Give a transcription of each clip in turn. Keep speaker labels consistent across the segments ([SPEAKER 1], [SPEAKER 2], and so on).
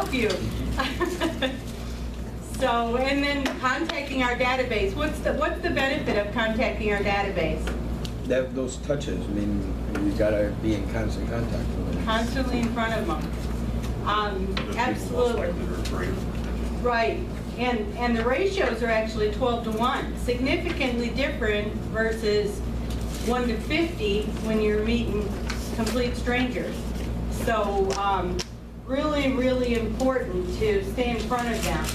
[SPEAKER 1] help you. So, and then contacting our database. What's the benefit of contacting our database?
[SPEAKER 2] Those touches, I mean, you gotta be in constant contact with them.
[SPEAKER 1] Constantly in front of them. Absolutely. Right. And the ratios are actually 12 to 1, significantly different versus 1 to 50 when you're meeting complete strangers. So really, really important to stay in front of them.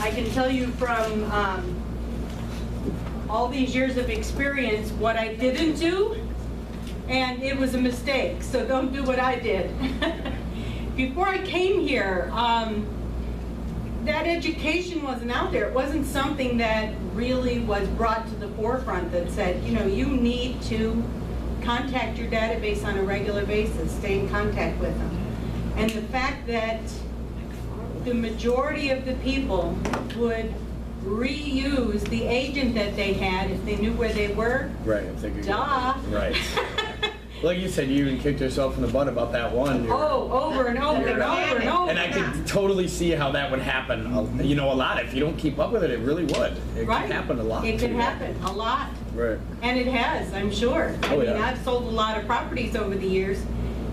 [SPEAKER 1] I can tell you from all these years of experience what I didn't do, and it was a mistake, so don't do what I did. Before I came here, that education wasn't out there. It wasn't something that really was brought to the forefront that said, you know, you need to contact your database on a regular basis, stay in contact with them. And the fact that the majority of the people would reuse the agent that they had if they knew where they were.
[SPEAKER 2] Right, if they could.
[SPEAKER 1] Duh.
[SPEAKER 2] Right. Like you said, you even kicked yourself in the butt about that one.
[SPEAKER 1] Oh, over and over and over and over.
[SPEAKER 2] And I could totally see how that would happen, you know, a lot. If you don't keep up with it, it really would. It
[SPEAKER 1] Right.
[SPEAKER 2] could happen a lot.
[SPEAKER 1] It could happen a lot.
[SPEAKER 2] Right.
[SPEAKER 1] And it has, I'm sure. I mean,
[SPEAKER 2] yeah.
[SPEAKER 1] I've sold a lot of properties over the years,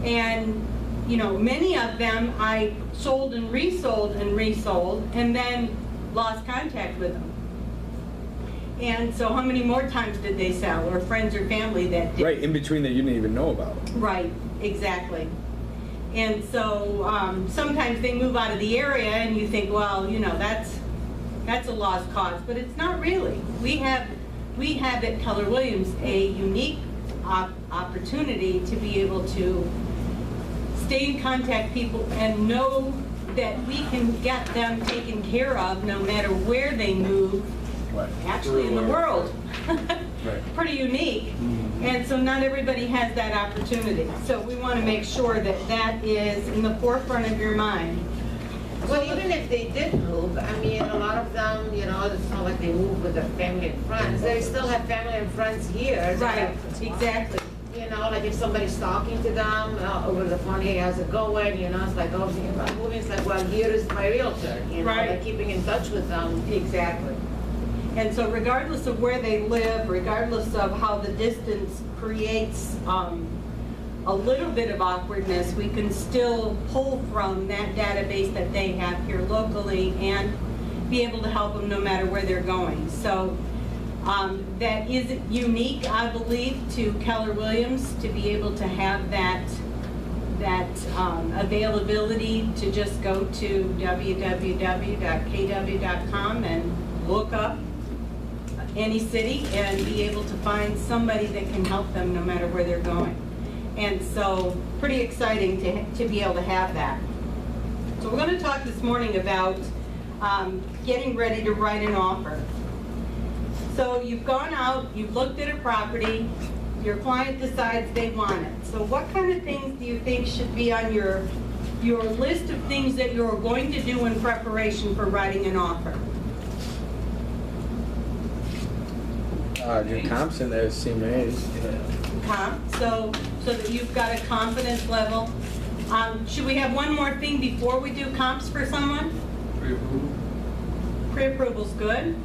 [SPEAKER 1] and you know, many of them I sold and resold, and then lost contact with them. And so how many more times did they sell, or friends or family that did?
[SPEAKER 2] Right, in between that you didn't even know about.
[SPEAKER 1] Right, exactly. And so sometimes they move out of the area and you think, well, you know, that's a lost cause, but it's not really. We have at Keller Williams a unique opportunity to be able to stay in contact people and know that we can get them taken care of no matter where they move.
[SPEAKER 2] Right.
[SPEAKER 1] Actually in the world.
[SPEAKER 2] Right.
[SPEAKER 1] Pretty unique.
[SPEAKER 2] Mm-hmm.
[SPEAKER 1] And so not everybody has that opportunity. So we want to make sure that that is in the forefront of your mind.
[SPEAKER 3] Well, even if they did move, I mean, a lot of them, you know, it's not like they move with their family and friends. They still have family and friends here.
[SPEAKER 1] Right, exactly.
[SPEAKER 3] You know, like if somebody's talking to them over the phone, hey, how's it going? You know, it's like, oh, thinking about moving. It's like, well, here is my realtor. You know,
[SPEAKER 1] Right.
[SPEAKER 3] like keeping in touch with them.
[SPEAKER 1] Exactly. And so regardless of where they live, regardless of how the distance creates a little bit of awkwardness, we can still pull from that database that they have here locally and be able to help them no matter where they're going. So that is unique, I believe, to Keller Williams to be able to have that availability to just go to www.kw.com and look up any city and be able to find somebody that can help them no matter where they're going. And so pretty exciting to be able to have that. So we're going to talk this morning about getting ready to write an offer. So you've gone out, you've looked at a property, your client decides they want it. So what kind of things do you think should be on your list of things that you're going to do in preparation for writing an offer?
[SPEAKER 2] Your comps in there, CMAs.
[SPEAKER 1] Comp, so that you've got a confidence level. Should we have one more thing before we do comps for someone?
[SPEAKER 4] Pre-approval.
[SPEAKER 1] Pre-approval's good.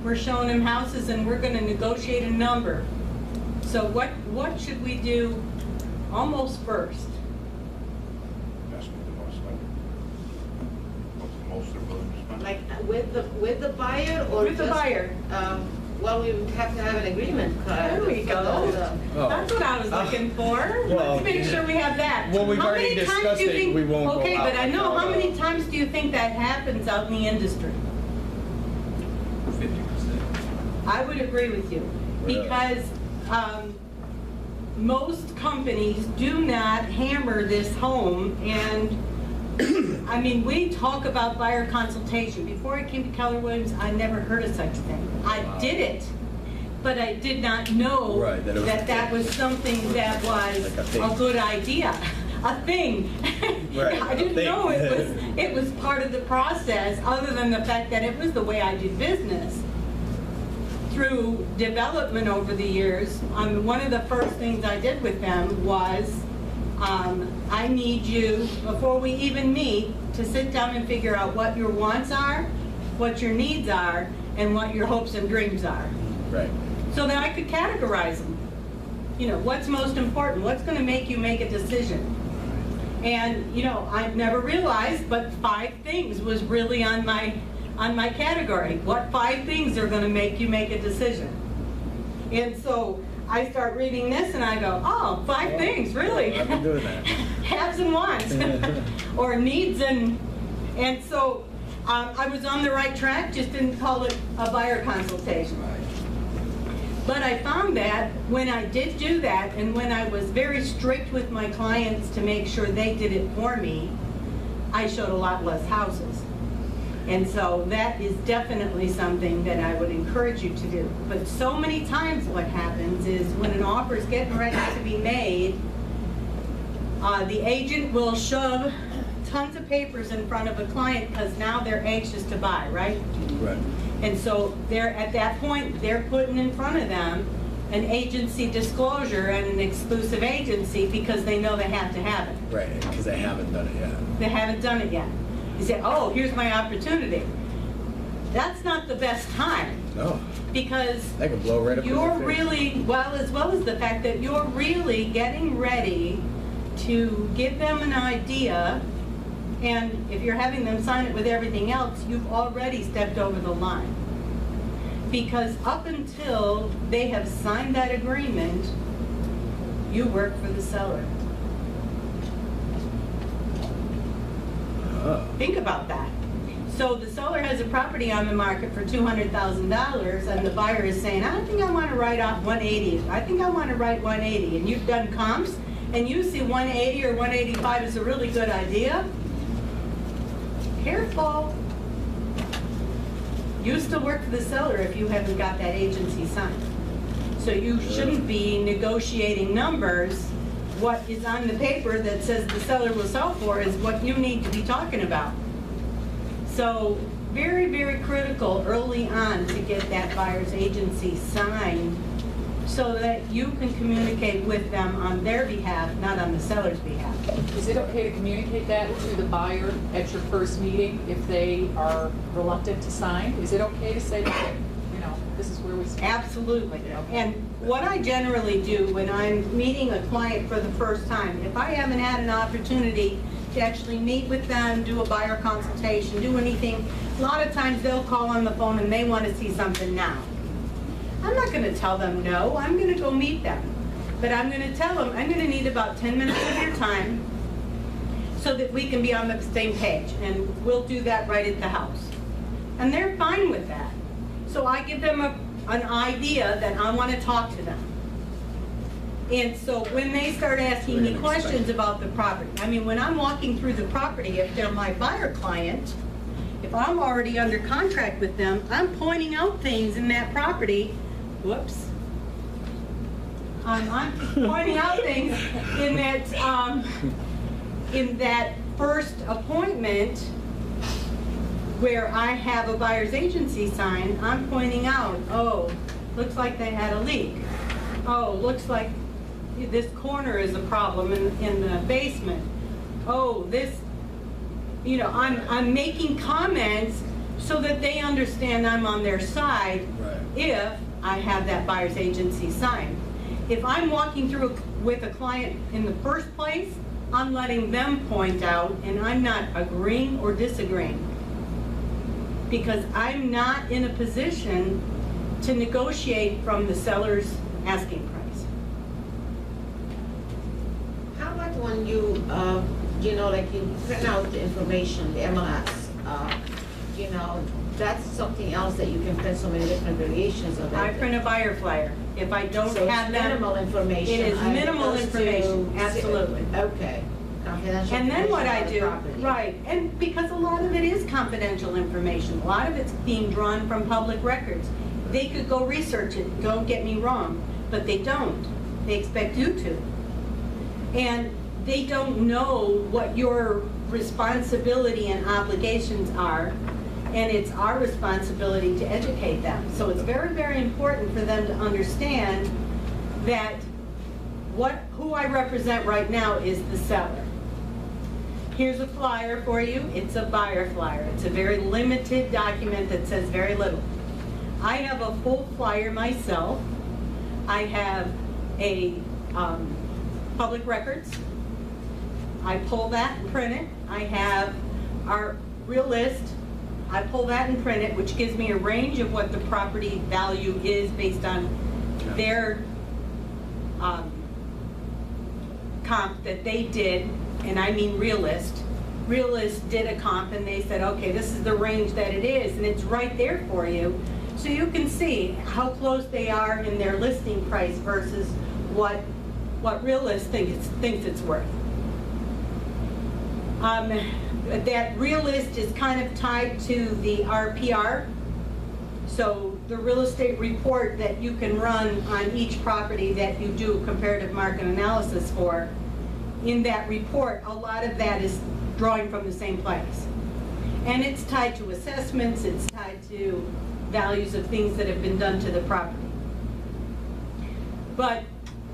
[SPEAKER 1] We're showing them houses and we're going to negotiate a number. So what should we do almost first?
[SPEAKER 4] That's what the most like. What's the most they're willing to spend?
[SPEAKER 3] Like with the buyer or
[SPEAKER 1] With the
[SPEAKER 3] just,
[SPEAKER 1] buyer.
[SPEAKER 3] Well, we would have to have an agreement.
[SPEAKER 1] There we go.
[SPEAKER 2] Oh.
[SPEAKER 1] That's what I was looking for.
[SPEAKER 2] Well,
[SPEAKER 1] Let's make sure we have that.
[SPEAKER 2] Well, we've
[SPEAKER 1] How
[SPEAKER 2] already
[SPEAKER 1] many times
[SPEAKER 2] discussed
[SPEAKER 1] do you
[SPEAKER 2] it.
[SPEAKER 1] think-
[SPEAKER 2] We won't go
[SPEAKER 1] Okay,
[SPEAKER 2] out
[SPEAKER 1] but I know,
[SPEAKER 2] like
[SPEAKER 1] how
[SPEAKER 2] that.
[SPEAKER 1] many times do you think that happens out in the industry?
[SPEAKER 4] 50%.
[SPEAKER 1] I would agree with you,
[SPEAKER 2] Really?
[SPEAKER 1] because most companies do not hammer this home, and I mean, we talk about buyer consultation. Before I came to Keller Williams, I never heard of such a thing. I did it, but I did not know
[SPEAKER 2] Right, that it was a
[SPEAKER 1] that
[SPEAKER 2] thing.
[SPEAKER 1] was something that was
[SPEAKER 2] Like a thing.
[SPEAKER 1] a good idea. A thing.
[SPEAKER 2] Right,
[SPEAKER 1] I
[SPEAKER 2] a
[SPEAKER 1] didn't
[SPEAKER 2] thing.
[SPEAKER 1] know it was part of the process, other than the fact that it was the way I did business. Through development over the years, one of the first things I did with them was I need you, before we even meet, to sit down and figure out what your wants are, what your needs are, and what your hopes and dreams are.
[SPEAKER 2] Right.
[SPEAKER 1] So that I could categorize them. You know, what's most important? What's going to make you make a decision? And, you know, I've never realized, but 5 things was really on my category. What 5 things are going to make you make a decision? And so I start reading this and I go, oh, 5 things, really?
[SPEAKER 2] I've been doing that.
[SPEAKER 1] Haves and wants, or needs and so I was on the right track, just didn't call it a buyer consultation. But I found that when I did do that, and when I was very strict with my clients to make sure they did it for me, I showed a lot less houses. And so that is definitely something that I would encourage you to do. But so many times what happens is when an offer is getting ready to be made, the agent will shove tons of papers in front of a client because now they're anxious to buy, right?
[SPEAKER 2] Right.
[SPEAKER 1] And so they're at that point, they're putting in front of them an agency disclosure and an exclusive agency because they know they have to have it.
[SPEAKER 2] Right, because they haven't done it yet.
[SPEAKER 1] They haven't done it yet. You say, oh, here's my opportunity. That's not the best time
[SPEAKER 2] No,
[SPEAKER 1] because
[SPEAKER 2] that could blow right up in
[SPEAKER 1] you're
[SPEAKER 2] your face.
[SPEAKER 1] really, well as the fact that you're really getting ready to give them an idea, and if you're having them sign it with everything else, you've already stepped over the line. Because up until they have signed that agreement, you work for the seller.
[SPEAKER 2] Oh.
[SPEAKER 1] Think about that. So the seller has a property on the market for $200,000 and the buyer is saying, I think I want to write off 180. I think I want to write 180. And you've done comps and you see 180 or 185 is a really good idea. Careful. You still work for the seller if you haven't got that agency signed. So you shouldn't be negotiating numbers. What is on the paper that says the seller will sell for is what you need to be talking about. So very, very critical early on to get that buyer's agency signed so that you can communicate with them on their behalf, not on the seller's behalf.
[SPEAKER 5] Is it okay to communicate that to the buyer at your first meeting if they are reluctant to sign? Is it okay to say, you know, this is where we stand?
[SPEAKER 1] Absolutely. And what I generally do when I'm meeting a client for the first time, if I haven't had an opportunity to actually meet with them, do a buyer consultation, do anything, a lot of times they'll call on the phone and they want to see something now. I'm not going to tell them no, I'm going to go meet them. But I'm going to tell them, I'm going to need about 10 minutes of your time so that we can be on the same page. And we'll do that right at the house. And they're fine with that. So I give them an idea that I want to talk to them. And so when they start asking me questions about the property, I mean, when I'm walking through the property, if they're my buyer client, if I'm already under contract with them, I'm pointing out things in that property. Whoops. I'm pointing out things in that first appointment where I have a buyer's agency sign. I'm pointing out, oh, looks like they had a leak. Oh, looks like this corner is a problem in the basement. Oh, this, you know, I'm making comments so that they understand I'm on their side.
[SPEAKER 2] Right.
[SPEAKER 1] If I have that buyer's agency sign. If I'm walking through with a client in the first place, I'm letting them point out and I'm not agreeing or disagreeing. Because I'm not in a position to negotiate from the seller's asking price.
[SPEAKER 3] How about when you, you know, like you print out the information, the MLS, you know, that's something else that you can print so many different variations of it.
[SPEAKER 1] I print a buyer flyer. If I don't
[SPEAKER 3] So it's
[SPEAKER 1] have them,
[SPEAKER 3] minimal information.
[SPEAKER 1] it is
[SPEAKER 3] as
[SPEAKER 1] minimal
[SPEAKER 3] opposed to-
[SPEAKER 1] information, absolutely.
[SPEAKER 3] Okay. Confidential
[SPEAKER 1] And then what I
[SPEAKER 3] information
[SPEAKER 1] do,
[SPEAKER 3] about the property.
[SPEAKER 1] right, and because a lot of it is confidential information, a lot of it's being drawn from public records. They could go research it, don't get me wrong, but they don't. They expect you to. And they don't know what your responsibility and obligations are, and it's our responsibility to educate them. So it's very, very important for them to understand that who I represent right now is the seller. Here's a flyer for you. It's a buyer flyer. It's a very limited document that says very little. I have a full flyer myself. I have a public records. I pull that and print it. I have our real list. I pull that and print it, which gives me a range of what the property value is based on their comp that they did, and I mean Realist. Realist did a comp and they said, okay, this is the range that it is, and it's right there for you. So you can see how close they are in their listing price versus what Realist thinks it's worth. That Realist is kind of tied to the RPR. So the real estate report that you can run on each property that you do comparative market analysis for, in that report, a lot of that is drawing from the same place. And it's tied to assessments, it's tied to values of things that have been done to the property. But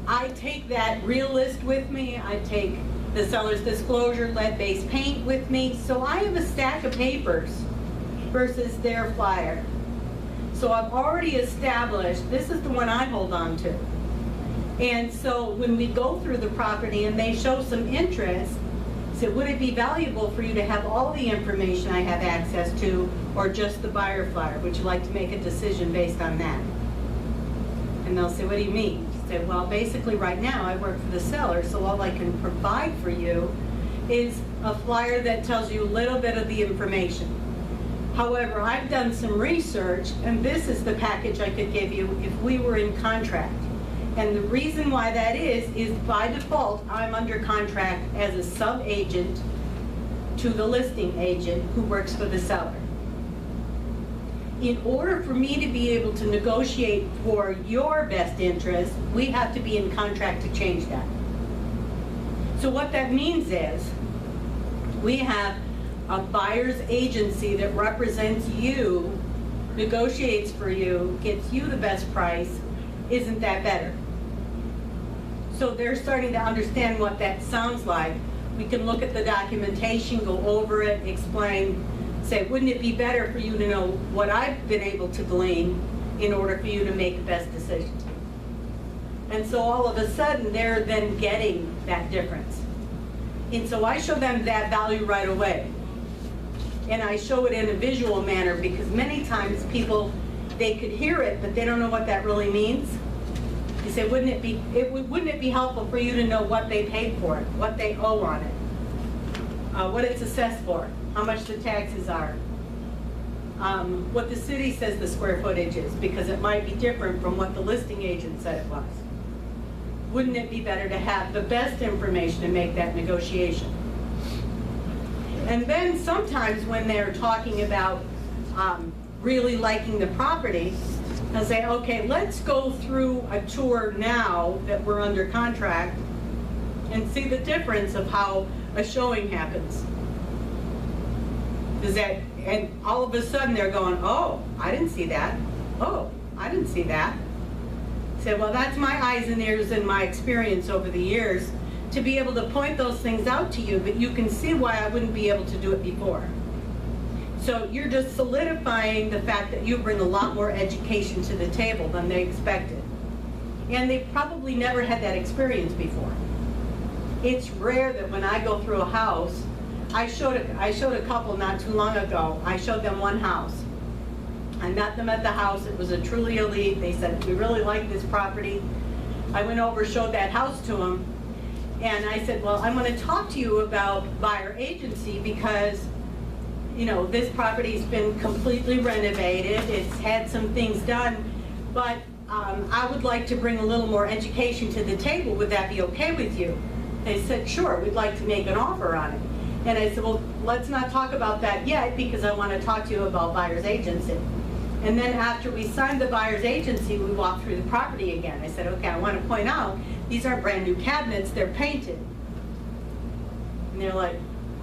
[SPEAKER 1] I take that Realist with me, I take the seller's disclosure, lead-based paint with me, so I have a stack of papers versus their flyer. So I've already established, this is the one I hold on to. And so when we go through the property and they show some interest, so would it be valuable for you to have all the information I have access to, or just the buyer flyer? Would you like to make a decision based on that? And they'll say, what do you mean? I say, well, basically right now I work for the seller, so all I can provide for you is a flyer that tells you a little bit of the information. However, I've done some research, and this is the package I could give you if we were in contract. And the reason why that is by default, I'm under contract as a sub-agent to the listing agent who works for the seller. In order for me to be able to negotiate for your best interest, we have to be in contract to change that. So what that means is, we have a buyer's agency that represents you, negotiates for you, gets you the best price. Isn't that better? So they're starting to understand what that sounds like. We can look at the documentation, go over it, explain, say, wouldn't it be better for you to know what I've been able to glean in order for you to make the best decision? And so all of a sudden, they're then getting that difference. And so I show them that value right away. And I show it in a visual manner because many times people, they could hear it, but they don't know what that really means. You say, wouldn't it be helpful for you to know what they paid for it, what they owe on it, what it's assessed for, how much the taxes are, what the city says the square footage is, because it might be different from what the listing agent said it was. Wouldn't it be better to have the best information to make that negotiation? And then sometimes when they're talking about really liking the property, I'll say, okay, let's go through a tour now that we're under contract and see the difference of how a showing happens. And all of a sudden they're going, oh, I didn't see that. Oh, I didn't see that. Say, well, that's my eyes and ears and my experience over the years to be able to point those things out to you, but you can see why I wouldn't be able to do it before. So you're just solidifying the fact that you bring a lot more education to the table than they expected. And they probably never had that experience before. It's rare that when I go through a house, I showed a couple not too long ago, I showed them one house. I met them at the house, it was a truly elite, they said, we really like this property. I went over, showed that house to them, and I said, well, I'm going to talk to you about buyer agency because, you know, this property's been completely renovated, it's had some things done, but I would like to bring a little more education to the table, would that be okay with you? They said, sure, we'd like to make an offer on it. And I said, well, let's not talk about that yet because I want to talk to you about buyer's agency. And then after we signed the buyer's agency, we walked through the property again. I said, okay, I want to point out, these aren't brand new cabinets, they're painted. And they're like,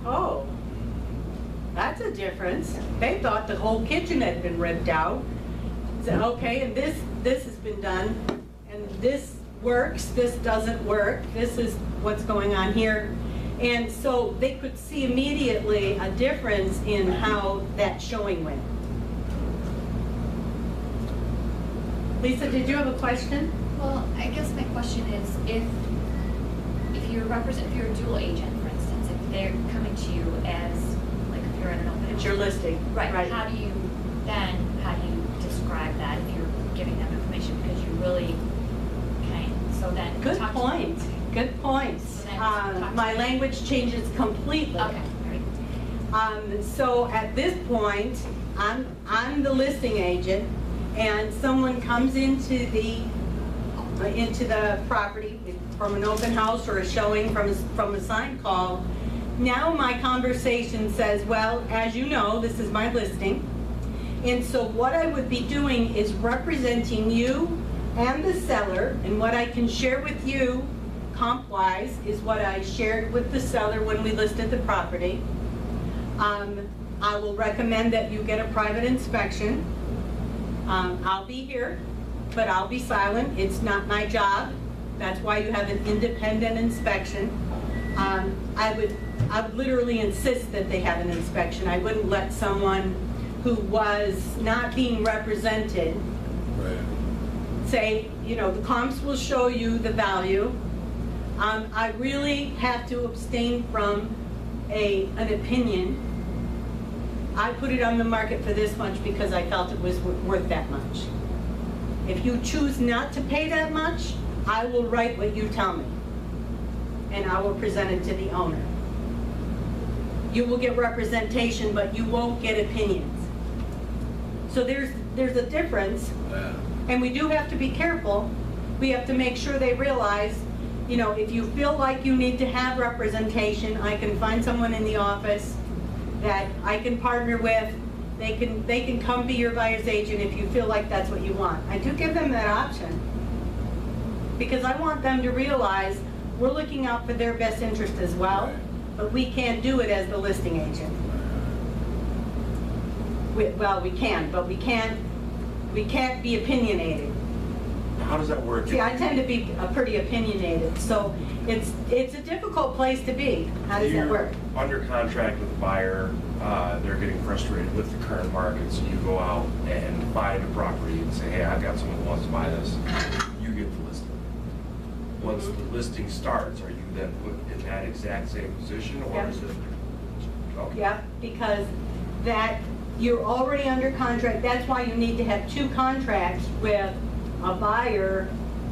[SPEAKER 1] oh, that's a difference. They thought the whole kitchen had been ripped out. I said, okay, and this has been done, and this works, this doesn't work, this is what's going on here. And so they could see immediately a difference in how that showing went. Lisa, did you have a question?
[SPEAKER 6] Well, I guess my question is, if you're a dual agent, for instance, if they're coming to you as, like, if you're in an open
[SPEAKER 1] It's your
[SPEAKER 6] house,
[SPEAKER 1] listing.
[SPEAKER 6] right? How do you describe that if you're giving them information because you really kind? So then
[SPEAKER 1] Good
[SPEAKER 6] talk to-
[SPEAKER 1] point, good point.
[SPEAKER 6] So then talk to
[SPEAKER 1] My
[SPEAKER 6] me.
[SPEAKER 1] language changes completely.
[SPEAKER 6] Okay, all right.
[SPEAKER 1] So at this point, I'm the listing agent, and someone comes into the property from an open house or a showing from a sign call. Now my conversation says, well, as you know, this is my listing. And so what I would be doing is representing you and the seller, and what I can share with you comp-wise is what I shared with the seller when we listed the property. I will recommend that you get a private inspection. I'll be here, but I'll be silent. It's not my job. That's why you have an independent inspection. I would literally insist that they have an inspection. I wouldn't let someone who was not being represented say, you know, the comps will show you the value. I really have to abstain from an opinion. I put it on the market for this much because I felt it was worth that much. If you choose not to pay that much, I will write what you tell me, and I will present it to the owner. You will get representation, but you won't get opinions. So there's a difference, and we do have to be careful. We have to make sure they realize, you know, if you feel like you need to have representation, I can find someone in the office that I can partner with. They can come be your buyer's agent if you feel like that's what you want. I do give them that option, because I want them to realize we're looking out for their best interest as well, but we can't do it as the listing agent. Well, we can, but we can't be opinionated.
[SPEAKER 4] How does that work?
[SPEAKER 1] See, I tend to be pretty opinionated, so it's a difficult place to be. How does that work?
[SPEAKER 7] You're under contract with a buyer, they're getting frustrated with the current market, so you go out and find a property and say, hey, I've got someone who wants to buy this. You get the listing. Once the listing starts, are you then put in that exact same position, or
[SPEAKER 1] Yeah.
[SPEAKER 7] is it? Okay.
[SPEAKER 1] Yeah, because that, you're already under contract. That's why you need to have two contracts with a buyer.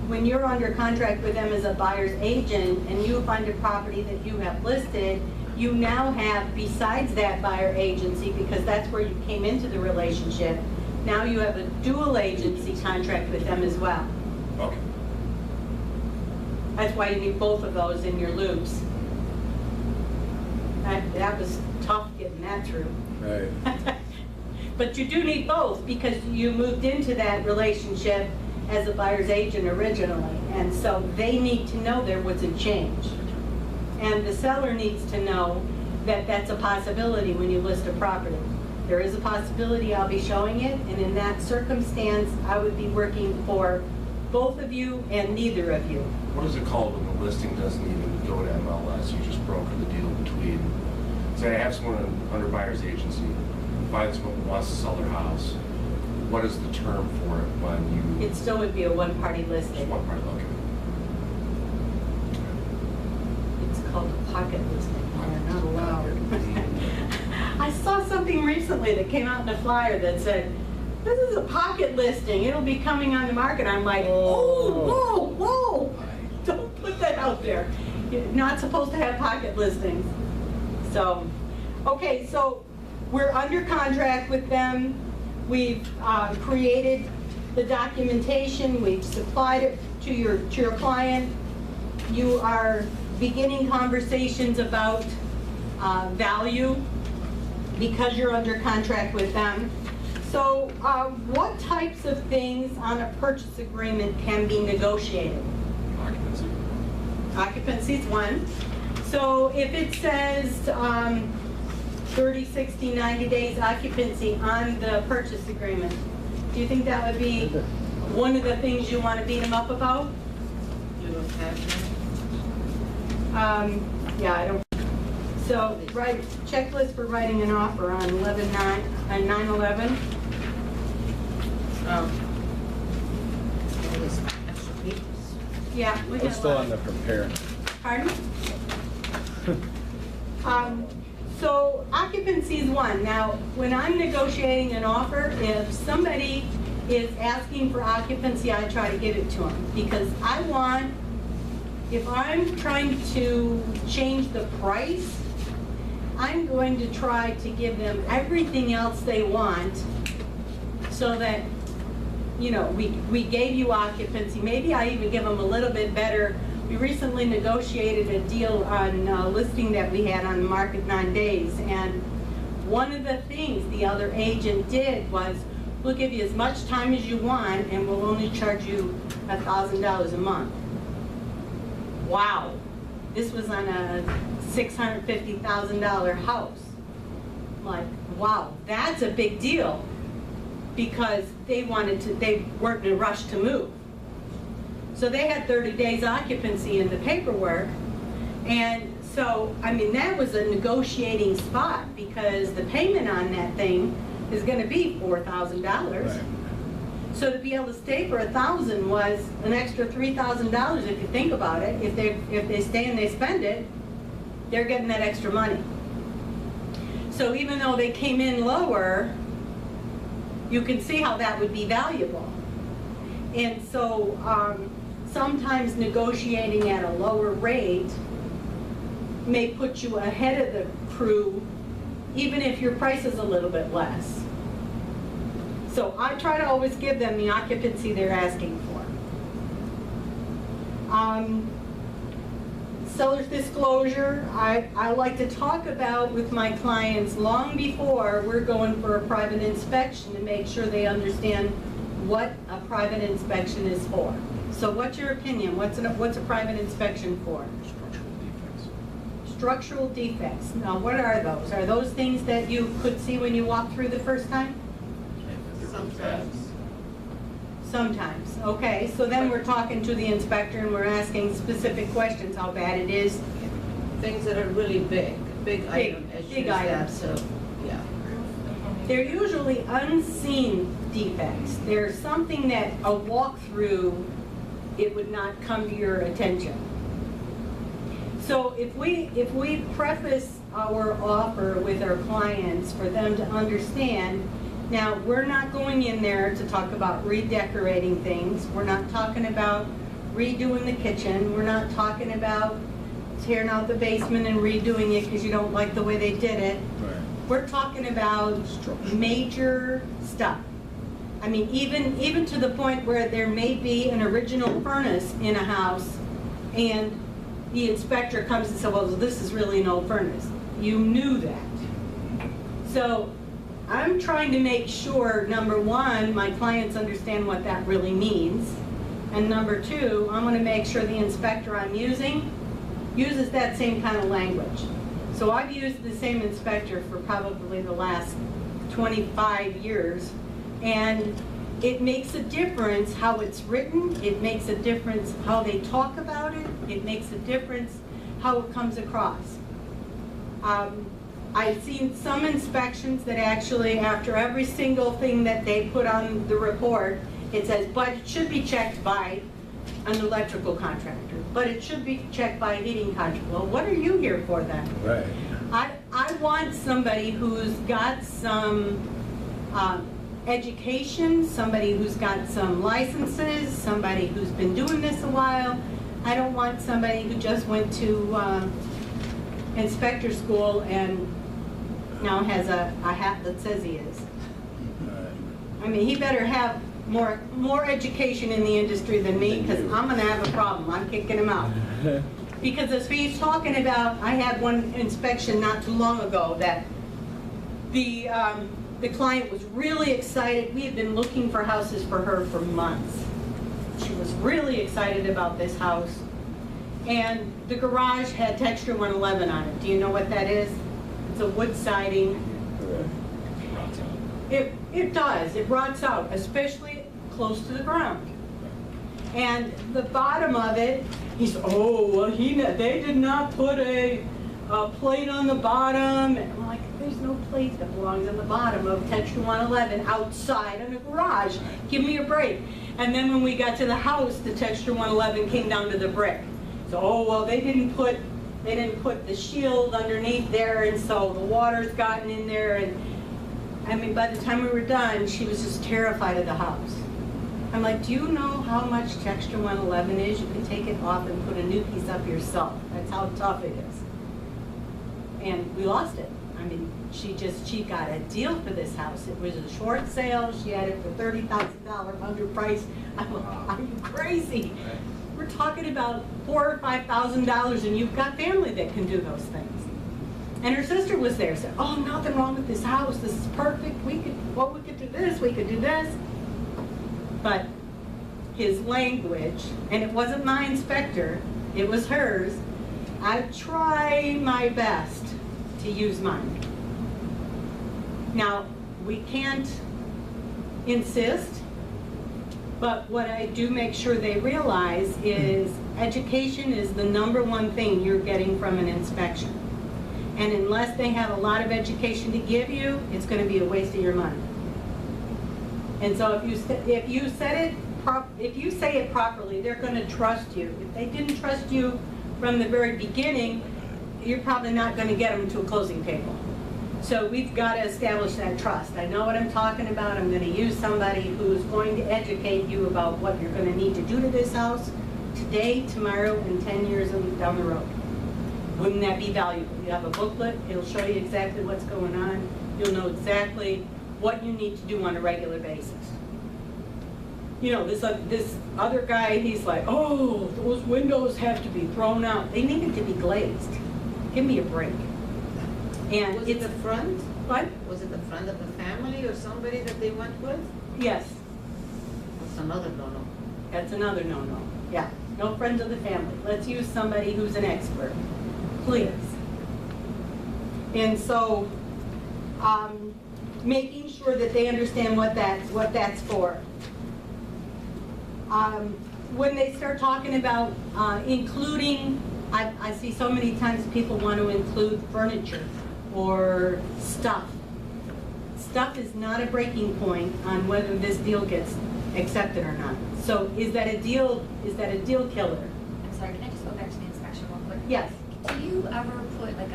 [SPEAKER 1] When you're under contract with them as a buyer's agent and you find a property that you have listed, you now have, besides that buyer agency, because that's where you came into the relationship, now you have a dual agency contract with them as well.
[SPEAKER 7] Okay.
[SPEAKER 1] That's why you need both of those in your loops. That was tough getting that through.
[SPEAKER 2] Right.
[SPEAKER 1] But you do need both, because you moved into that relationship as a buyer's agent originally, and so they need to know there was a change. And the seller needs to know that that's a possibility when you list a property. There is a possibility I'll be showing it, and in that circumstance, I would be working for both of you and neither of you.
[SPEAKER 7] What is it called when the listing doesn't even go to MLS? You just broker the deal between, say I have someone under buyer's agency, find someone who wants to sell their house. What is the term for it when you?
[SPEAKER 1] It still would be a one-party
[SPEAKER 7] Just
[SPEAKER 1] listing.
[SPEAKER 7] one part, okay.
[SPEAKER 1] It's called a pocket listing. They're not allowed. I saw something recently that came out in a flyer that said, this is a pocket listing, it'll be coming on the market. I'm like, oh, whoa, whoa, don't put that out there. You're not supposed to have pocket listings. So, okay, so we're under contract with them. We've created the documentation, we've supplied it to your client. You are beginning conversations about value because you're under contract with them. So what types of things on a purchase agreement can be negotiated?
[SPEAKER 7] Occupancy.
[SPEAKER 1] Occupancy is one. So if it says 30, 60, 90 days occupancy on the purchase agreement, do you think that would be one of the things you want to beat them up about?
[SPEAKER 3] what's happening.
[SPEAKER 1] Yeah, I don't, so, right, checklist for writing an offer on 9/11.
[SPEAKER 3] All these extra papers.
[SPEAKER 1] Yeah, we
[SPEAKER 2] I'm
[SPEAKER 1] got
[SPEAKER 2] still
[SPEAKER 1] a lot.
[SPEAKER 2] on the prepare.
[SPEAKER 1] Pardon? So occupancy is one. Now, when I'm negotiating an offer, if somebody is asking for occupancy, I try to give it to them. Because I want, if I'm trying to change the price, I'm going to try to give them everything else they want so that, you know, we gave you occupancy. Maybe I even give them a little bit better. We recently negotiated a deal on a listing that we had on the market 9 days, and one of the things the other agent did was, we'll give you as much time as you want, and we'll only charge you $1,000 a month. Wow, this was on a $650,000 house. Like, wow, that's a big deal, because they weren't in a rush to move. So they had 30 days occupancy in the paperwork. And so, I mean, that was a negotiating spot, because the payment on that thing is gonna be $4,000.
[SPEAKER 2] Right.
[SPEAKER 1] So to be able to stay for $1,000 was an extra $3,000 if you think about it. If they stay and they spend it, they're getting that extra money. So even though they came in lower, you can see how that would be valuable. And so, sometimes negotiating at a lower rate may put you ahead of the crew, even if your price is a little bit less. So I try to always give them the occupancy they're asking for. Seller's disclosure, I like to talk about with my clients long before we're going for a private inspection to make sure they understand what a private inspection is for. So what's your opinion? What's a private inspection for?
[SPEAKER 7] Structural defects.
[SPEAKER 1] Structural defects. Now, what are those? Are those things that you could see when you walked through the first time?
[SPEAKER 3] Sometimes.
[SPEAKER 1] Sometimes. Okay, so then we're talking to the inspector and we're asking specific questions, how bad it is.
[SPEAKER 3] Things that are really big item issues.
[SPEAKER 1] big items.
[SPEAKER 3] So, yeah.
[SPEAKER 1] They're usually unseen defects. They're something that a walkthrough, it would not come to your attention. So if we preface our offer with our clients for them to understand, now we're not going in there to talk about redecorating things. We're not talking about redoing the kitchen. We're not talking about tearing out the basement and redoing it because you don't like the way they did it.
[SPEAKER 2] Right.
[SPEAKER 1] We're talking about major stuff. I mean, even to the point where there may be an original furnace in a house and the inspector comes and says, well, this is really an old furnace. You knew that. So I'm trying to make sure, number one, my clients understand what that really means. And number two, I'm going to make sure the inspector I'm using uses that same kind of language. So I've used the same inspector for probably the last 25 years, and it makes a difference how it's written, it makes a difference how they talk about it, it makes a difference how it comes across. I've seen some inspections that actually, after every single thing that they put on the report, it says, but it should be checked by an electrical contractor, but it should be checked by a heating contractor. Well, what are you here for then?
[SPEAKER 2] Right.
[SPEAKER 1] I want somebody who's got some education, somebody who's got some licenses, somebody who's been doing this a while. I don't want somebody who just went to inspector school and now has a hat that says he is. I mean, he better have more education in the industry than me, because I'm going to have a problem. I'm kicking him out. Because as he's talking about, I had one inspection not too long ago that the client was really excited. We had been looking for houses for her for months. She was really excited about this house. And the garage had texture 111 on it. Do you know what that is? It's a wood siding. It does. It rots out, especially close to the ground. And the bottom of it, he said, oh, well, they did not put a plate on the bottom. And I'm like, there's no plate that belongs on the bottom of Texture 111 outside in a garage. Give me a break. And then when we got to the house, the Texture 111 came down to the brick. So, oh, well, they didn't put the shield underneath there, and so the water's gotten in there. And I mean, by the time we were done, she was just terrified of the house. I'm like, do you know how much Texture 111 is? You can take it off and put a new piece up yourself. That's how tough it is. And we lost it. I mean, she got a deal for this house. It was a short sale. She had it for $30,000 under price. I'm like, are you crazy? We're talking about $4,000 or $5,000, and you've got family that can do those things. And her sister was there, said, oh, nothing wrong with this house. This is perfect. We could do this. We could do this. But his language, and it wasn't my inspector, it was hers. I try my best to use mine. Now, we can't insist, but what I do make sure they realize is education is the #1 thing you're getting from an inspection. And unless they have a lot of education to give you, it's going to be a waste of your money. And so if you say it properly, they're going to trust you. If they didn't trust you from the very beginning, you're probably not going to get them to a closing table. So we've got to establish that trust. I know what I'm talking about. I'm going to use somebody who's going to educate you about what you're going to need to do to this house today, tomorrow, and 10 years down the road. Wouldn't that be valuable? You have a booklet. It'll show you exactly what's going on. You'll know exactly what you need to do on a regular basis. You know, this other guy, he's like, oh, those windows have to be thrown out. They needed to be glazed. Give me a break. And
[SPEAKER 3] Was it the front?
[SPEAKER 1] What?
[SPEAKER 3] Was it the front of the family or somebody that they went with?
[SPEAKER 1] Yes,
[SPEAKER 3] That's another no-no.
[SPEAKER 1] that's another no-no. Yeah, no friends of the family. Let's use somebody who's an expert, please. And so, making sure that they understand what that's for. When they start talking about including, I see so many times people want to include furniture or stuff. Stuff is not a breaking point on whether this deal gets accepted or not. So is that a deal killer?
[SPEAKER 6] I'm sorry, can I just go back to the inspection real quick?
[SPEAKER 1] Yes.
[SPEAKER 6] Do you ever put like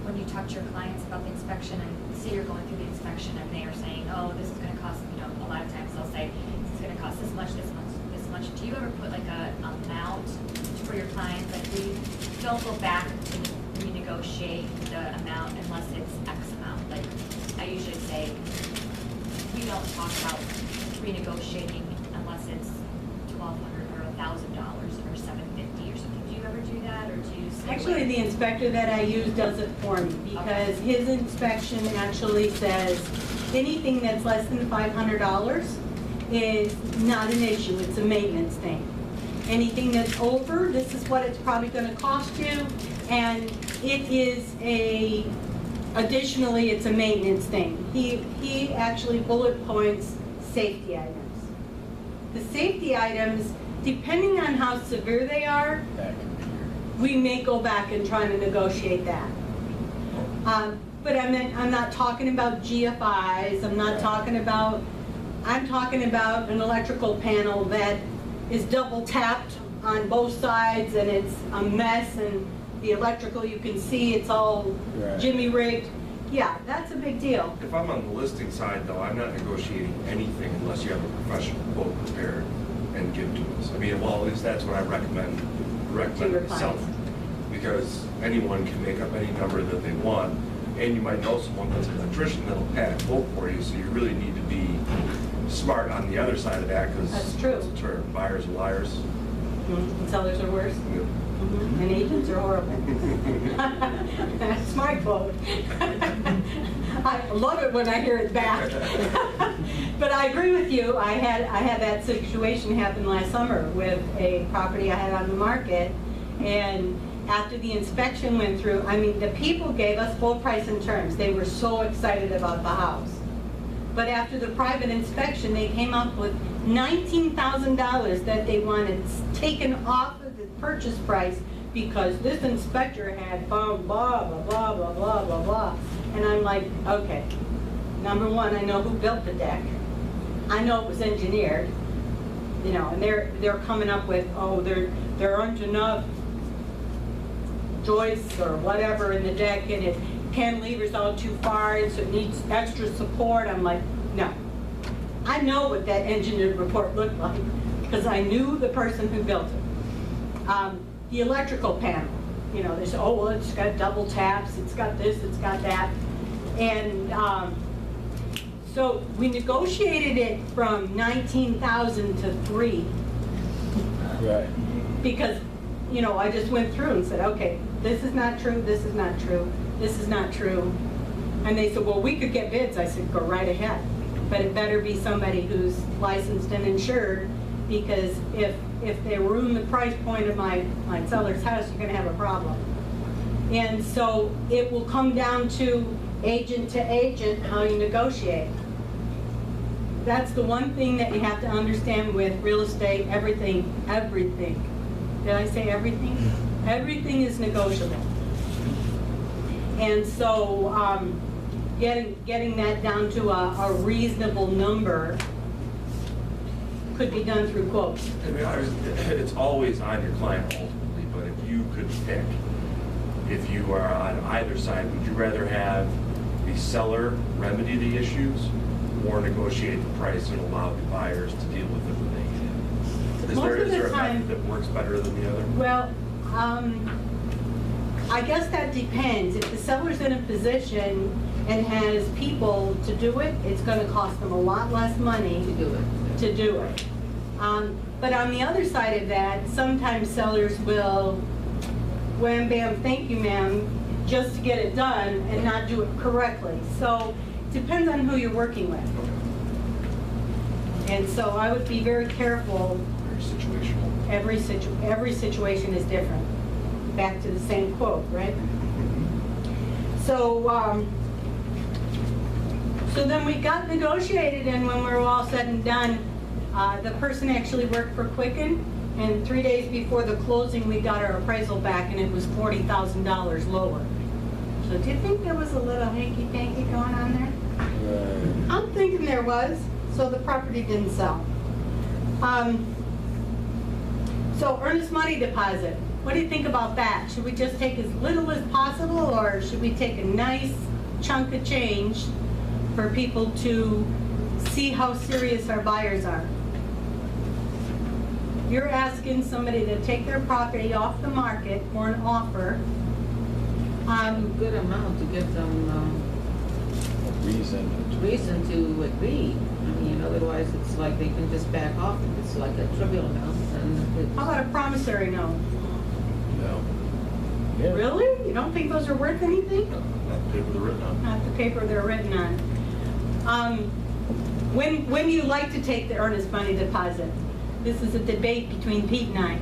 [SPEAKER 6] when you talk to your clients about the inspection and say you're going through the inspection and they are saying, oh, this is gonna cost, you know, a lot of times they'll say, this is gonna cost this much, this much, this much. Do you ever put like a amount for your clients? Like we don't go back and renegotiate the amount unless it's X amount. Like I usually say, we don't talk about renegotiating unless it's $1,200 or $1,000 or $750 or something. Do you ever do that, or do you say?
[SPEAKER 1] Actually, the inspector that I use does it for me because his inspection actually says anything that's less than $500 is not an issue. It's a maintenance thing. Anything that's over, this is what it's probably going to cost you, and it is additionally, it's a maintenance thing. He actually bullet points safety items. The safety items, depending on how severe they are, we may go back and try to negotiate that. But I'm not talking about GFIs. I'm talking about an electrical panel that is double tapped on both sides and it's a mess, and the electrical, you can see it's all jimmy rigged. Yeah, that's a big deal.
[SPEAKER 7] If I'm on the listing side, though, I'm not negotiating anything unless you have a professional quote prepared and give to us. I mean, well, at least that's what I recommend myself. Because anyone can make up any number that they want, and you might know someone that's an electrician that'll pad a quote for you, so you really need to be smart on the other side of that, because
[SPEAKER 1] That's true.
[SPEAKER 7] it's a term, buyers are liars.
[SPEAKER 1] And sellers are worse. And agents are horrible. That's my quote. I love it when I hear it back. But I agree with you. I had that situation happen last summer with a property I had on the market, and after the inspection went through, I mean, the people gave us full price and terms. They were so excited about the house. But after the private inspection, they came up with $19,000 that they wanted taken off of the purchase price because this inspector had found blah, blah, blah, blah, blah, blah, blah. And I'm like, okay, number one, I know who built the deck. I know it was engineered, you know, and they're coming up with, oh, there aren't enough joists or whatever in the deck, and it cantilever's out too far, and so it needs extra support. I'm like, no. I know what that engineered report looked like because I knew the person who built it. The electrical panel, you know, they say, oh, well, it's got double taps, it's got this, it's got that. And so we negotiated it from 19,000 to 3.
[SPEAKER 2] Right.
[SPEAKER 1] Because, you know, I just went through and said, okay, this is not true, this is not true, this is not true. And they said, well, we could get bids. I said, go right ahead. But it better be somebody who's licensed and insured, because if they ruin the price point of my seller's house, you're gonna have a problem. And so it will come down to agent, how you negotiate. That's the one thing that you have to understand with real estate, everything. Did I say everything? Everything is negotiable. And so getting that down to a reasonable number could be done through quotes.
[SPEAKER 7] I mean, it's always on your client ultimately, but if you could pick, if you are on either side, would you rather have the seller remedy the issues or negotiate the price and allow the buyers to deal with it when they can? Is
[SPEAKER 1] Most of the
[SPEAKER 7] there a
[SPEAKER 1] time-
[SPEAKER 7] method that works better than the other?
[SPEAKER 1] Well, I guess that depends. If the seller's in a position and has people to do it, it's gonna cost them a lot less money to do it. But on the other side of that, sometimes sellers will wham bam, thank you ma'am, just to get it done and not do it correctly. So it depends on who you're working with. And so I would be very careful.
[SPEAKER 7] Very situational.
[SPEAKER 1] Every situation is different. Back to the same quote, right? So, so then we got negotiated, and when we were all said and done, the person actually worked for Quicken, and 3 days before the closing, we got our appraisal back, and it was $40,000 lower. So do you think there was a little hanky-panky going on there? I'm thinking there was, so the property didn't sell. So earnest money deposit, what do you think about that? Should we just take as little as possible, or should we take a nice chunk of change for people to see how serious our buyers are? You're asking somebody to take their property off the market for an offer.
[SPEAKER 3] A good amount to give them reason to agree. I mean, otherwise it's like they can just back off if it's like a trivial amount. And
[SPEAKER 1] How about a promissory note?
[SPEAKER 7] No.
[SPEAKER 2] Yeah.
[SPEAKER 1] Really? You don't think those are worth anything?
[SPEAKER 7] Not the paper they're written on.
[SPEAKER 1] Not the paper they're written on. When do you like to take the earnest money deposit? This is a debate between Pete and I.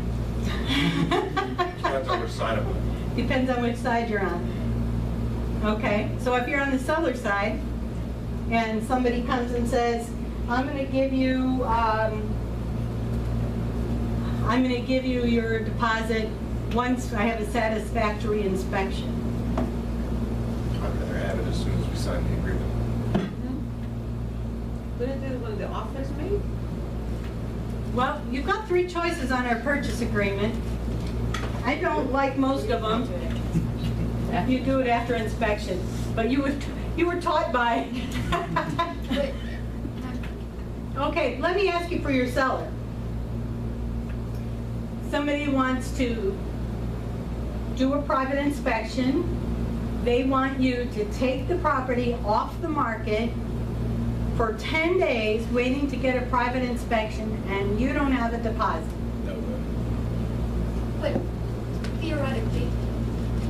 [SPEAKER 7] Depends on which side of it.
[SPEAKER 1] Depends on which side you're on. Okay, so if you're on the seller side, and somebody comes and says, I'm gonna give you your deposit once I have a satisfactory inspection.
[SPEAKER 7] I'd rather have it as soon as we sign the agreement.
[SPEAKER 3] couldn't do it when the offer is made?
[SPEAKER 1] Well, you've got 3 choices on our purchase agreement. I don't like most of them. You do it after inspection, but you were taught by. Okay, let me ask you for your seller. Somebody wants to do a private inspection. They want you to take the property off the market for 10 days, waiting to get a private inspection, and you don't have a deposit.
[SPEAKER 2] No way.
[SPEAKER 6] But theoretically,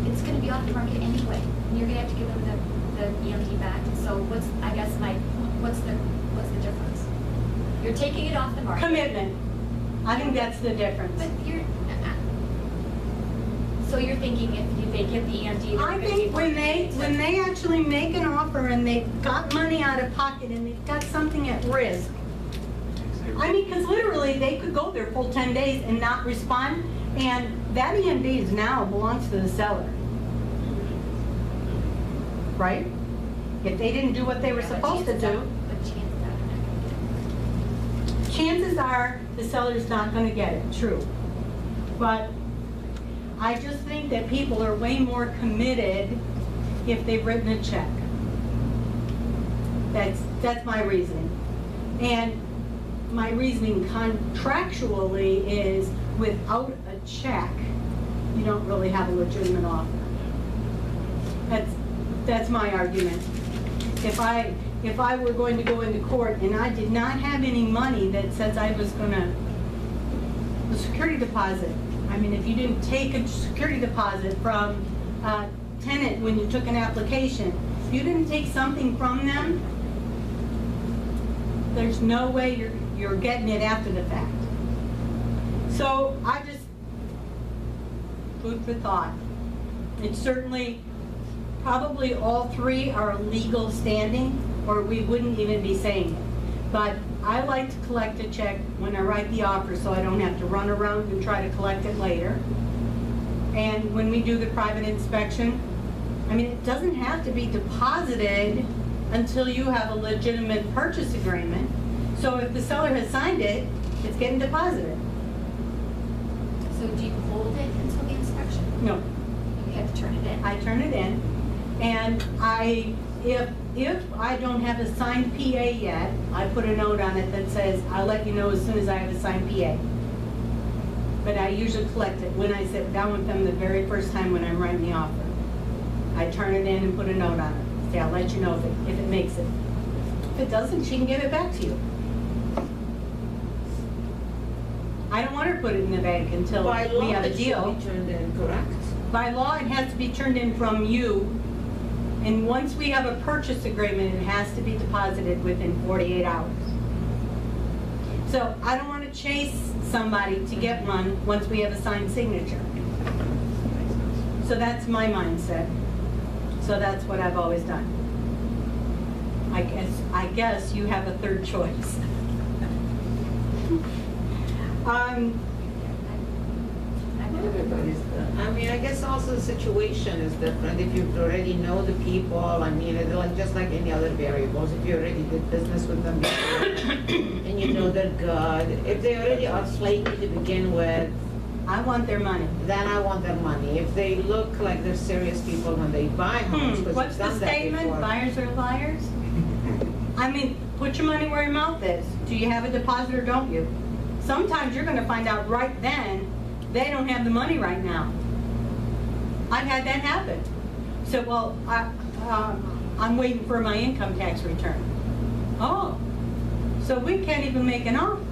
[SPEAKER 6] it's gonna be off the market anyway, and you're gonna have to give them the EMD back, so what's the difference? You're taking it off the market.
[SPEAKER 1] Commitment. I think that's the difference.
[SPEAKER 6] But So you're thinking if they get the EMD, they're
[SPEAKER 1] I
[SPEAKER 6] gonna be
[SPEAKER 1] think
[SPEAKER 6] more
[SPEAKER 1] when
[SPEAKER 6] committed
[SPEAKER 1] they actually make an offer and they've got money out of pocket and they've got something at risk, I mean, because literally, they could go their full 10 days and not respond, and that EMD is now belongs to the seller. Right? If they didn't do what they were
[SPEAKER 6] Yeah, but
[SPEAKER 1] supposed to
[SPEAKER 6] chances
[SPEAKER 1] do,
[SPEAKER 6] are- But chances
[SPEAKER 1] chances are the seller's not gonna get it, true. But I just think that people are way more committed if they've written a check. That's my reasoning. And my reasoning contractually is without a check, you don't really have a legitimate offer. That's my argument. If I were going to go into court and I did not have any money that says I was gonna, the security deposit, I mean, if you didn't take a security deposit from a tenant when you took an application, if you didn't take something from them, there's no way you're getting it after the fact. So I just, food for thought. It's certainly, probably all three are legal standing, or we wouldn't even be saying it. But I like to collect a check when I write the offer, so I don't have to run around and try to collect it later. And when we do the private inspection, I mean, it doesn't have to be deposited until you have a legitimate purchase agreement. So if the seller has signed it, it's getting deposited.
[SPEAKER 6] So do you hold it until the inspection?
[SPEAKER 1] No,
[SPEAKER 6] You have to turn it in?
[SPEAKER 1] I turn it in, and if I don't have a signed PA yet, I put a note on it that says, I'll let you know as soon as I have a signed PA. But I usually collect it when I sit down with them the very first time when I'm writing the offer. I turn it in and put a note on it. Say, I'll let you know if it makes it. If it doesn't, she can give it back to you. I don't want her to put it in the bank until
[SPEAKER 3] By law,
[SPEAKER 1] we have a
[SPEAKER 3] it should
[SPEAKER 1] deal.
[SPEAKER 3] be turned in, correct?
[SPEAKER 1] By law, it has to be turned in from you, and once we have a purchase agreement, it has to be deposited within 48 hours. So I don't want to chase somebody to get one once we have a signed signature. So that's my mindset. So that's what I've always done. I guess you have a third choice.
[SPEAKER 3] Everybody's done. I mean, I guess also the situation is different. If you already know the people, I mean, it's like, just like any other variables. If you already did business with them before and you know they're good, if they already are flaky to begin with,
[SPEAKER 1] I want their money.
[SPEAKER 3] then I want their money. If they look like they're serious people when they buy homes, because
[SPEAKER 1] What's
[SPEAKER 3] we've
[SPEAKER 1] the
[SPEAKER 3] done that
[SPEAKER 1] statement?
[SPEAKER 3] before.
[SPEAKER 1] Buyers are liars? I mean, put your money where your mouth is. Do you have a deposit or don't you? Sometimes you're gonna find out right then, they don't have the money right now. I've had that happen. So, well, I'm waiting for my income tax return. Oh, so we can't even make an offer.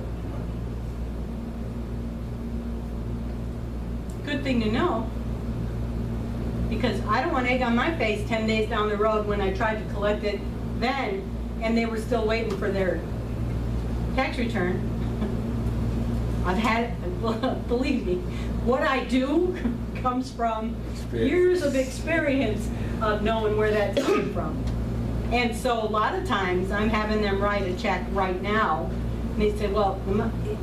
[SPEAKER 1] Good thing to know. Because I don't want egg on my face 10 days down the road when I tried to collect it then, and they were still waiting for their tax return. I've had, believe me, what I do comes from years of experience of knowing where that's coming from. And so a lot of times I'm having them write a check right now, and they say, well,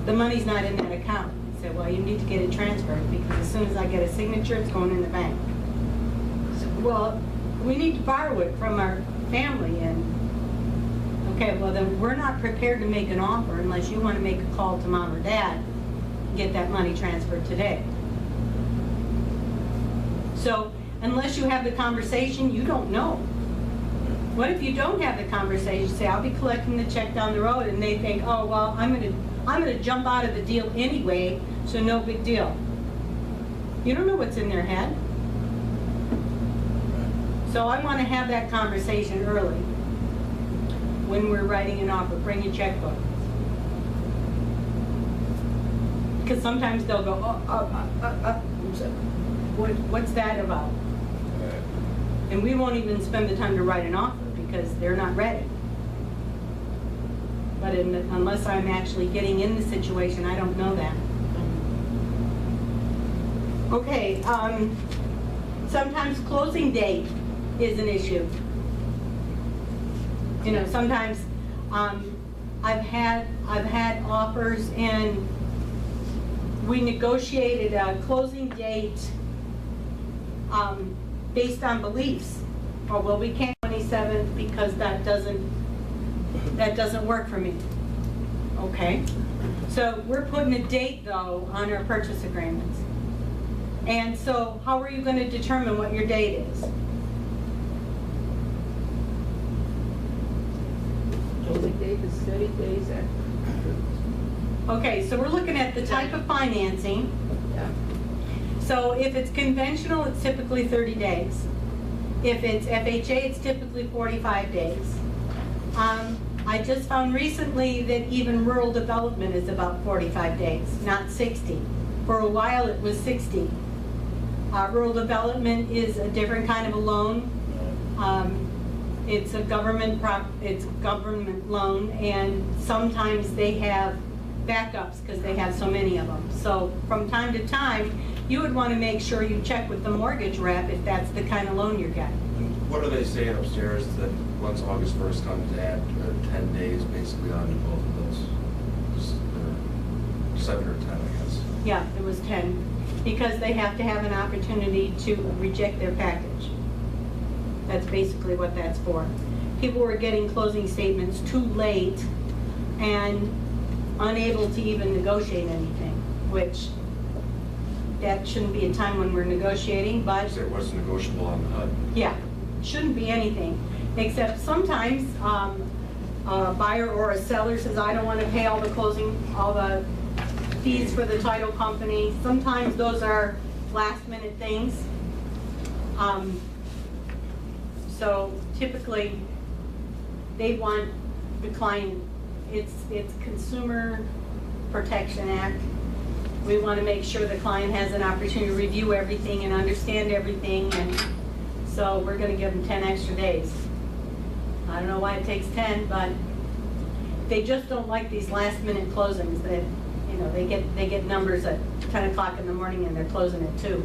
[SPEAKER 1] the money's not in that account. I say, well, you need to get it transferred, because as soon as I get a signature, it's going in the bank. So, well, we need to borrow it from our family, and okay, well then we're not prepared to make an offer unless you want to make a call to mom or dad and get that money transferred today. So unless you have the conversation, you don't know. What if you don't have the conversation? Say, I'll be collecting the check down the road, and they think, oh well, I'm gonna jump out of the deal anyway, so no big deal. You don't know what's in their head. So I want to have that conversation early. When we're writing an offer, bring your checkbook. Because sometimes they'll go, what's that about? And we won't even spend the time to write an offer because they're not ready. But unless I'm actually getting in the situation, I don't know that. Okay, sometimes closing date is an issue. You know, sometimes, I've had offers and we negotiated a closing date, based on beliefs. Or, well, we can't 27th because that doesn't work for me. Okay? So we're putting a date though on our purchase agreements. And so how are you going to determine what your date is?
[SPEAKER 3] Closing date is 30 days after.
[SPEAKER 1] Okay, so we're looking at the type of financing.
[SPEAKER 3] Yeah.
[SPEAKER 1] So if it's conventional, it's typically 30 days. If it's FHA, it's typically 45 days. I just found recently that even rural development is about 45 days, not 60. For a while, it was 60. Rural development is a different kind of a loan. It's a government loan, and sometimes they have backups because they have so many of them. So from time to time, you would want to make sure you check with the mortgage rep if that's the kind of loan you're getting.
[SPEAKER 7] And what are they saying upstairs that once August 1st comes, to add 10 days basically onto both of those? Just, 7 or 10, I guess.
[SPEAKER 1] Yeah, it was 10, because they have to have an opportunity to reject their package. That's basically what that's for. People were getting closing statements too late and unable to even negotiate anything, which that shouldn't be a time when we're negotiating, but
[SPEAKER 7] So what's negotiable on the HUD?
[SPEAKER 1] yeah, shouldn't be anything. Except sometimes a buyer or a seller says, I don't want to pay all the fees for the title company. Sometimes those are last minute things. So typically, they want the client, it's Consumer Protection Act. We want to make sure the client has an opportunity to review everything and understand everything, and so we're going to give them 10 extra days. I don't know why it takes 10, but they just don't like these last minute closings that, you know, they get numbers at 10 o'clock in the morning and they're closing at 2.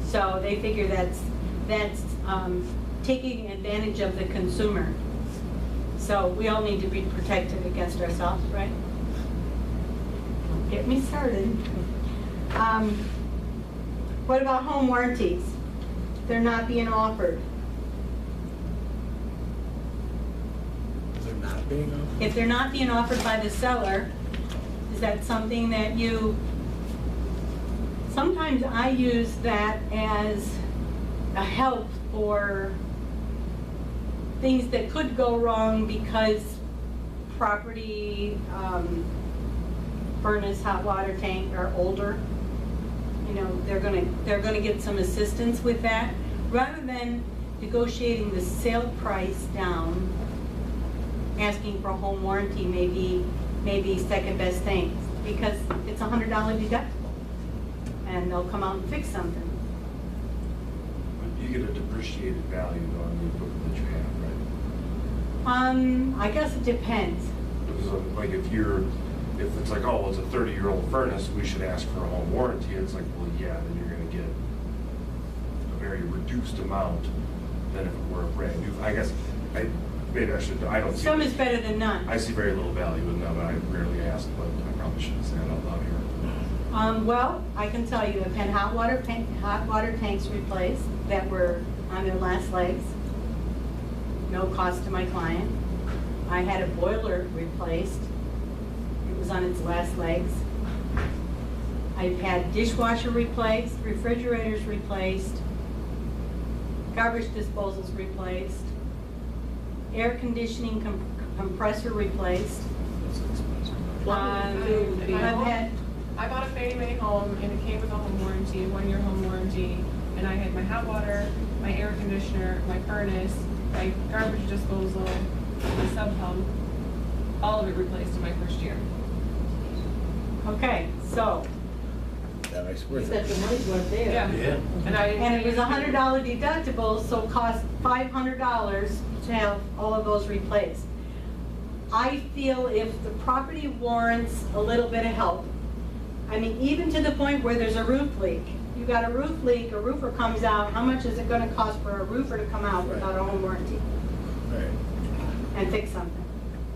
[SPEAKER 1] So they figure that's taking advantage of the consumer. So we all need to be protected against ourselves, right? Don't get me started. What about home warranties? They're not being offered.
[SPEAKER 2] They're not being offered?
[SPEAKER 1] If they're not being offered by the seller, is that something that you, sometimes I use that as a help for things that could go wrong because property, furnace, hot water tank are older. You know, they're gonna get some assistance with that. Rather than negotiating the sale price down, asking for a home warranty may be second best thing, because it's $100 deductible and they'll come out and fix something.
[SPEAKER 7] You get a depreciated value on the equipment that you have, right?
[SPEAKER 1] I guess it depends.
[SPEAKER 7] Because like if it's like, oh, well, it's a 30-year-old furnace, we should ask for a home warranty. It's like, well, yeah, then you're going to get a very reduced amount than if it were a brand new. I guess I don't see.
[SPEAKER 1] Some is better than none.
[SPEAKER 7] I see very little value in them, and I rarely ask, but I probably shouldn't say that out loud here.
[SPEAKER 1] Well, I can tell you, I've had hot water tanks replaced that were on their last legs. No cost to my client. I had a boiler replaced. It was on its last legs. I've had dishwasher replaced, refrigerators replaced, garbage disposals replaced, air conditioning compressor replaced.
[SPEAKER 8] I bought a Fannie Mae home and it came with a home warranty, a 1-year home warranty, and I had my hot water, my air conditioner, my furnace, my garbage disposal, my sub pump, all of it replaced in my first year.
[SPEAKER 1] Okay, so,
[SPEAKER 2] That makes
[SPEAKER 3] You
[SPEAKER 2] worth
[SPEAKER 3] said
[SPEAKER 2] it.
[SPEAKER 3] the money's worth there.
[SPEAKER 4] Yeah.
[SPEAKER 1] and it was $100 deductible, so it cost $500 to have all of those replaced. I feel if the property warrants a little bit of help, I mean, even to the point where there's a roof leak. You got a roof leak, a roofer comes out, how much is it gonna cost for a roofer to come out without a home warranty
[SPEAKER 2] Right.
[SPEAKER 1] and fix something?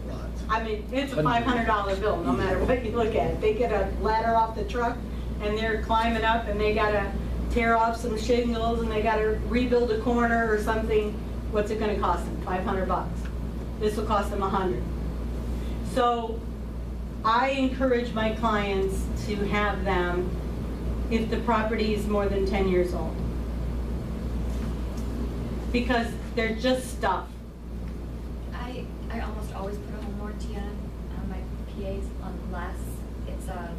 [SPEAKER 2] Lots.
[SPEAKER 1] I mean, it's a $500 bill, no matter what you look at. They get a ladder off the truck and they're climbing up and they gotta tear off some shingles and they gotta rebuild a corner or something. What's it gonna cost them? 500 bucks. This will cost them 100. So I encourage my clients to have them if the property is more than 10 years old. Because they're just stuff.
[SPEAKER 6] I almost always put a home warranty on my PAs unless it's a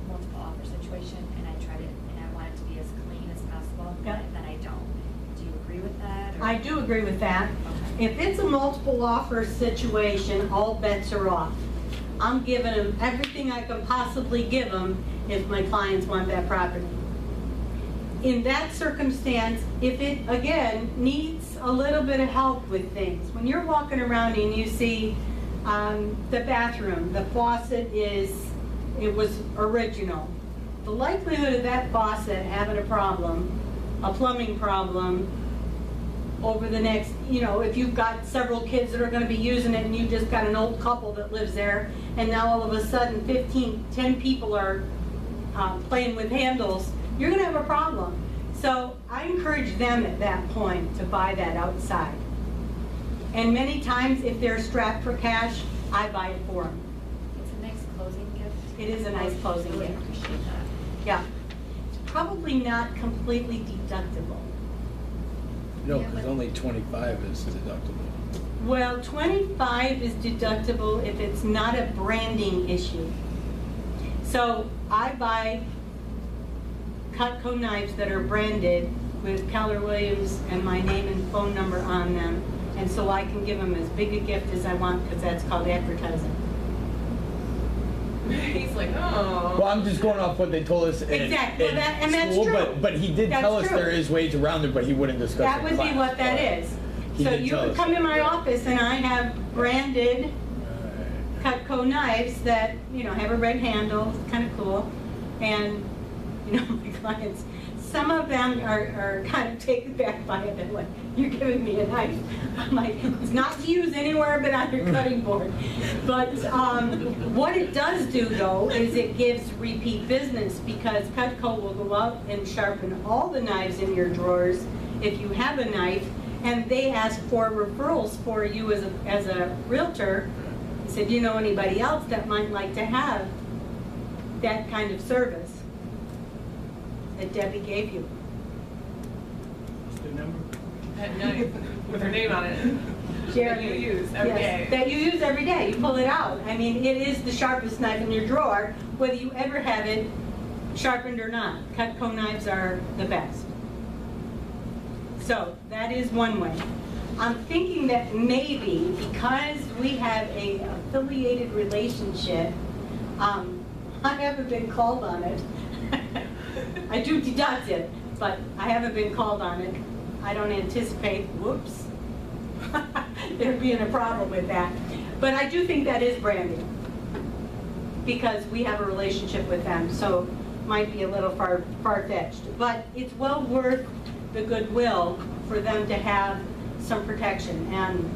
[SPEAKER 6] multiple offer situation and I want it to be as clean as possible.
[SPEAKER 1] Yeah.
[SPEAKER 6] Then I don't. Do you agree with that? Or?
[SPEAKER 1] I do agree with that.
[SPEAKER 6] Okay.
[SPEAKER 1] If it's a multiple offer situation, all bets are off. I'm giving them everything I can possibly give them if my clients want that property. In that circumstance, if it, again, needs a little bit of help with things, when you're walking around and you see the bathroom, the faucet it was original, the likelihood of that faucet having a problem, a plumbing problem, over the next, if you've got several kids that are gonna be using it and you just got an old couple that lives there, and now all of a sudden 10 people are playing with handles, you're gonna have a problem. So I encourage them at that point to buy that outside. And many times, if they're strapped for cash, I buy it for them.
[SPEAKER 6] It's a nice closing gift.
[SPEAKER 1] It is a nice closing
[SPEAKER 6] I really
[SPEAKER 1] gift.
[SPEAKER 6] appreciate that.
[SPEAKER 1] Yeah. It's probably not completely deductible.
[SPEAKER 2] No,
[SPEAKER 6] Yeah,
[SPEAKER 2] because
[SPEAKER 6] but-
[SPEAKER 2] only 25 is deductible.
[SPEAKER 1] Well, 25 is deductible if it's not a branding issue. So I buy Cutco knives that are branded with Keller Williams and my name and phone number on them. And so I can give them as big a gift as I want because that's called advertising.
[SPEAKER 8] He's like, oh.
[SPEAKER 2] Well, I'm just going off what they told us in,
[SPEAKER 1] Exactly.
[SPEAKER 2] in
[SPEAKER 1] Well, and that's
[SPEAKER 2] school,
[SPEAKER 1] true.
[SPEAKER 2] but he did
[SPEAKER 1] That's
[SPEAKER 2] tell us
[SPEAKER 1] true.
[SPEAKER 2] there is ways around it, but he wouldn't discuss
[SPEAKER 1] That
[SPEAKER 2] it
[SPEAKER 1] would
[SPEAKER 2] in
[SPEAKER 1] be
[SPEAKER 2] class.
[SPEAKER 1] what that is.
[SPEAKER 2] He
[SPEAKER 1] So
[SPEAKER 2] did
[SPEAKER 1] you
[SPEAKER 2] tell
[SPEAKER 1] would
[SPEAKER 2] us
[SPEAKER 1] come
[SPEAKER 2] that.
[SPEAKER 1] in my office and I have branded Cutco knives that, have a red handle, kind of cool. And, my clients, some of them are kind of taken back by it. They're like, you're giving me a knife. I'm like, it's not to use anywhere but on your cutting board. But what it does do, though, is it gives repeat business because Cutco will go out and sharpen all the knives in your drawers if you have a knife, and they ask for referrals for you as a realtor. He said, do you know anybody else that might like to have that kind of service that Debbie gave you?
[SPEAKER 2] What's the number?
[SPEAKER 8] That knife with her name on it.
[SPEAKER 1] Jeremy.
[SPEAKER 8] That you use every
[SPEAKER 1] Yes,
[SPEAKER 8] day.
[SPEAKER 1] that you use every day. You pull it out. I mean, it is the sharpest knife in your drawer, whether you ever have it sharpened or not. Cutco knives are the best. So that is one way. I'm thinking that maybe because we have a affiliated relationship, I haven't been called on it. I do deduct it, but I haven't been called on it. I don't anticipate, whoops, there being a problem with that. But I do think that is branding because we have a relationship with them, so might be a little far-fetched. But it's well worth the goodwill for them to have some protection, and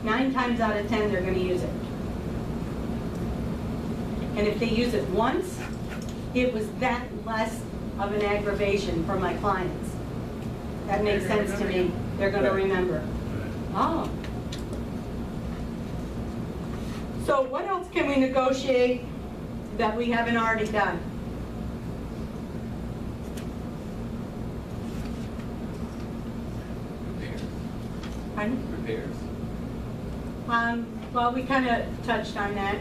[SPEAKER 1] 9 times out of 10 they're going to use it. And if they use it once, it was that less of an aggravation for my clients. That makes sense to me. They're going to remember. Oh. So what else can we negotiate that we haven't already done? Pardon?
[SPEAKER 4] Repairs.
[SPEAKER 1] Well, we kind of touched on that.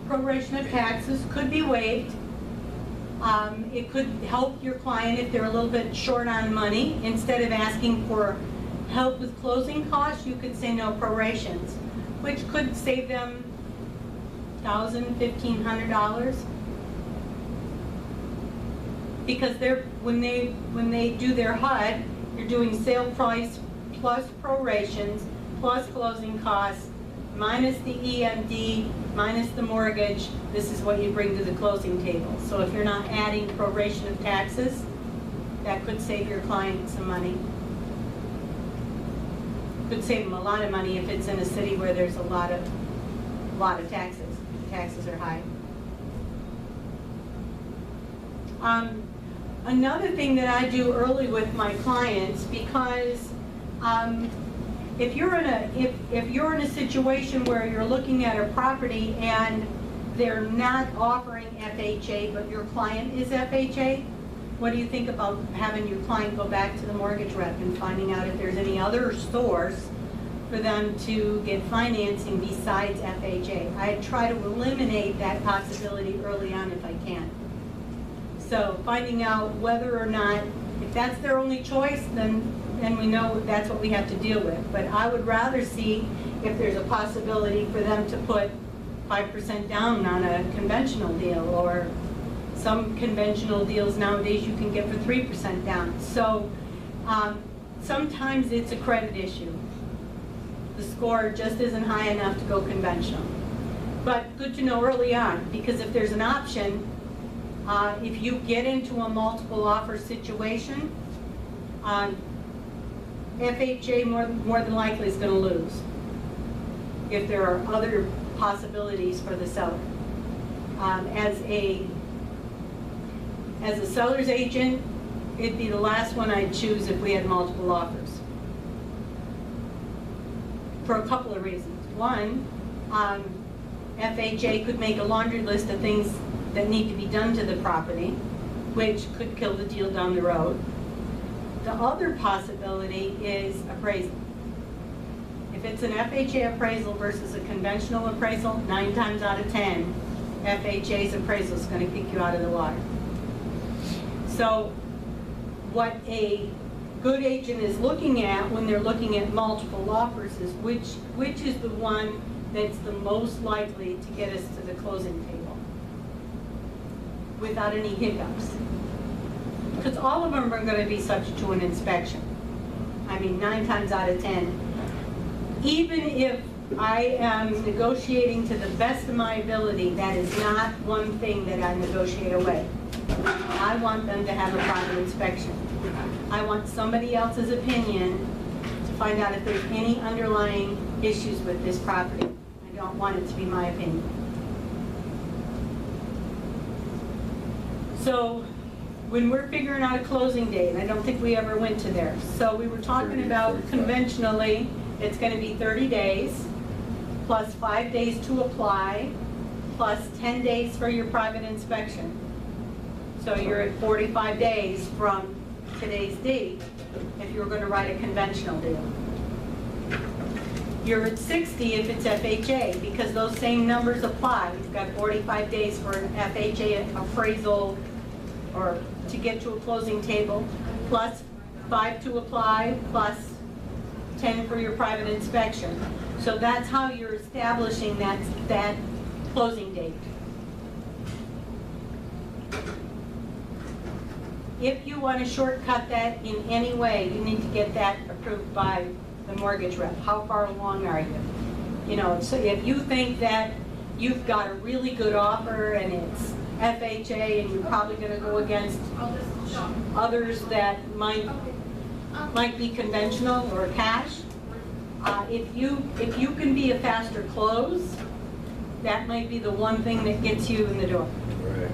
[SPEAKER 1] Proration of taxes could be waived. It could help your client if they're a little bit short on money. Instead of asking for help with closing costs, you could say no prorations, which could save them $1,000, $1,500. Because when they do their HUD, you're doing sale price plus prorations plus closing costs minus the EMD, minus the mortgage, this is what you bring to the closing table. So if you're not adding proration of taxes, that could save your client some money. Could save them a lot of money if it's in a city where there's a lot of taxes. Taxes are high. Another thing that I do early with my clients, because if you're in a situation where you're looking at a property and they're not offering FHA, but your client is FHA, what do you think about having your client go back to the mortgage rep and finding out if there's any other source for them to get financing besides FHA? I try to eliminate that possibility early on if I can. So finding out whether or not, if that's their only choice, then we know that's what we have to deal with. But I would rather see if there's a possibility for them to put 5% down on a conventional deal, or some conventional deals nowadays you can get for 3% down. So sometimes it's a credit issue. The score just isn't high enough to go conventional. But good to know early on, because if there's an option, if you get into a multiple offer situation, FHA more than likely is going to lose if there are other possibilities for the seller. As a seller's agent, it'd be the last one I'd choose if we had multiple offers. For a couple of reasons. One, FHA could make a laundry list of things that need to be done to the property, which could kill the deal down the road. The other possibility is appraisal. If it's an FHA appraisal versus a conventional appraisal, 9 times out of 10, FHA's appraisal is going to kick you out of the water. So what a good agent is looking at when they're looking at multiple offers is which is the one that's the most likely to get us to the closing table without any hiccups. Because all of them are going to be subject to an inspection. I mean, 9 times out of 10. Even if I am negotiating to the best of my ability, that is not one thing that I negotiate away. I want them to have a private inspection. I want somebody else's opinion to find out if there's any underlying issues with this property. I don't want it to be my opinion. So when we're figuring out a closing date, I don't think we ever went to there. So we were talking about conventionally, it's going to be 30 days, plus 5 days to apply, plus 10 days for your private inspection. So you're at 45 days from today's date if you're going to write a conventional deal. You're at 60 if it's FHA, because those same numbers apply. You've got 45 days for an FHA appraisal or to get to a closing table, plus 5 to apply, plus 10 for your private inspection. So that's how you're establishing that closing date. If you want to shortcut that in any way, you need to get that approved by the mortgage rep. How far along are you? You know, so if you think that you've got a really good offer and it's FHA and you're probably going to go against others that might be conventional or cash, if you can be a faster close, that might be the one thing that gets you in the door.
[SPEAKER 2] Right.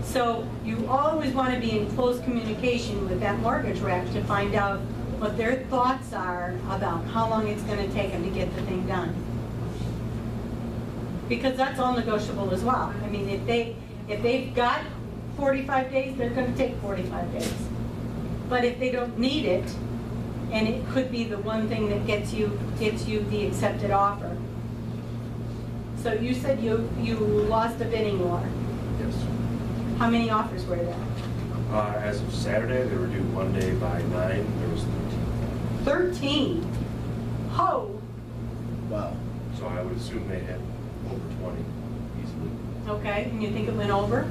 [SPEAKER 1] So you always want to be in close communication with that mortgage rep to find out what their thoughts are about how long it's going to take them to get the thing done. Because that's all negotiable as well. I mean, if they've got 45 days, they're going to take 45 days. But if they don't need it, and it could be the one thing that gets you the accepted offer. So you said you lost a bidding war.
[SPEAKER 7] Yes.
[SPEAKER 1] How many offers were there?
[SPEAKER 7] As of Saturday, they were due Monday by 9. There was 13.
[SPEAKER 1] 13. Oh.
[SPEAKER 2] Wow.
[SPEAKER 7] So I would assume they had over 20 easily.
[SPEAKER 1] Okay, and you think it went over?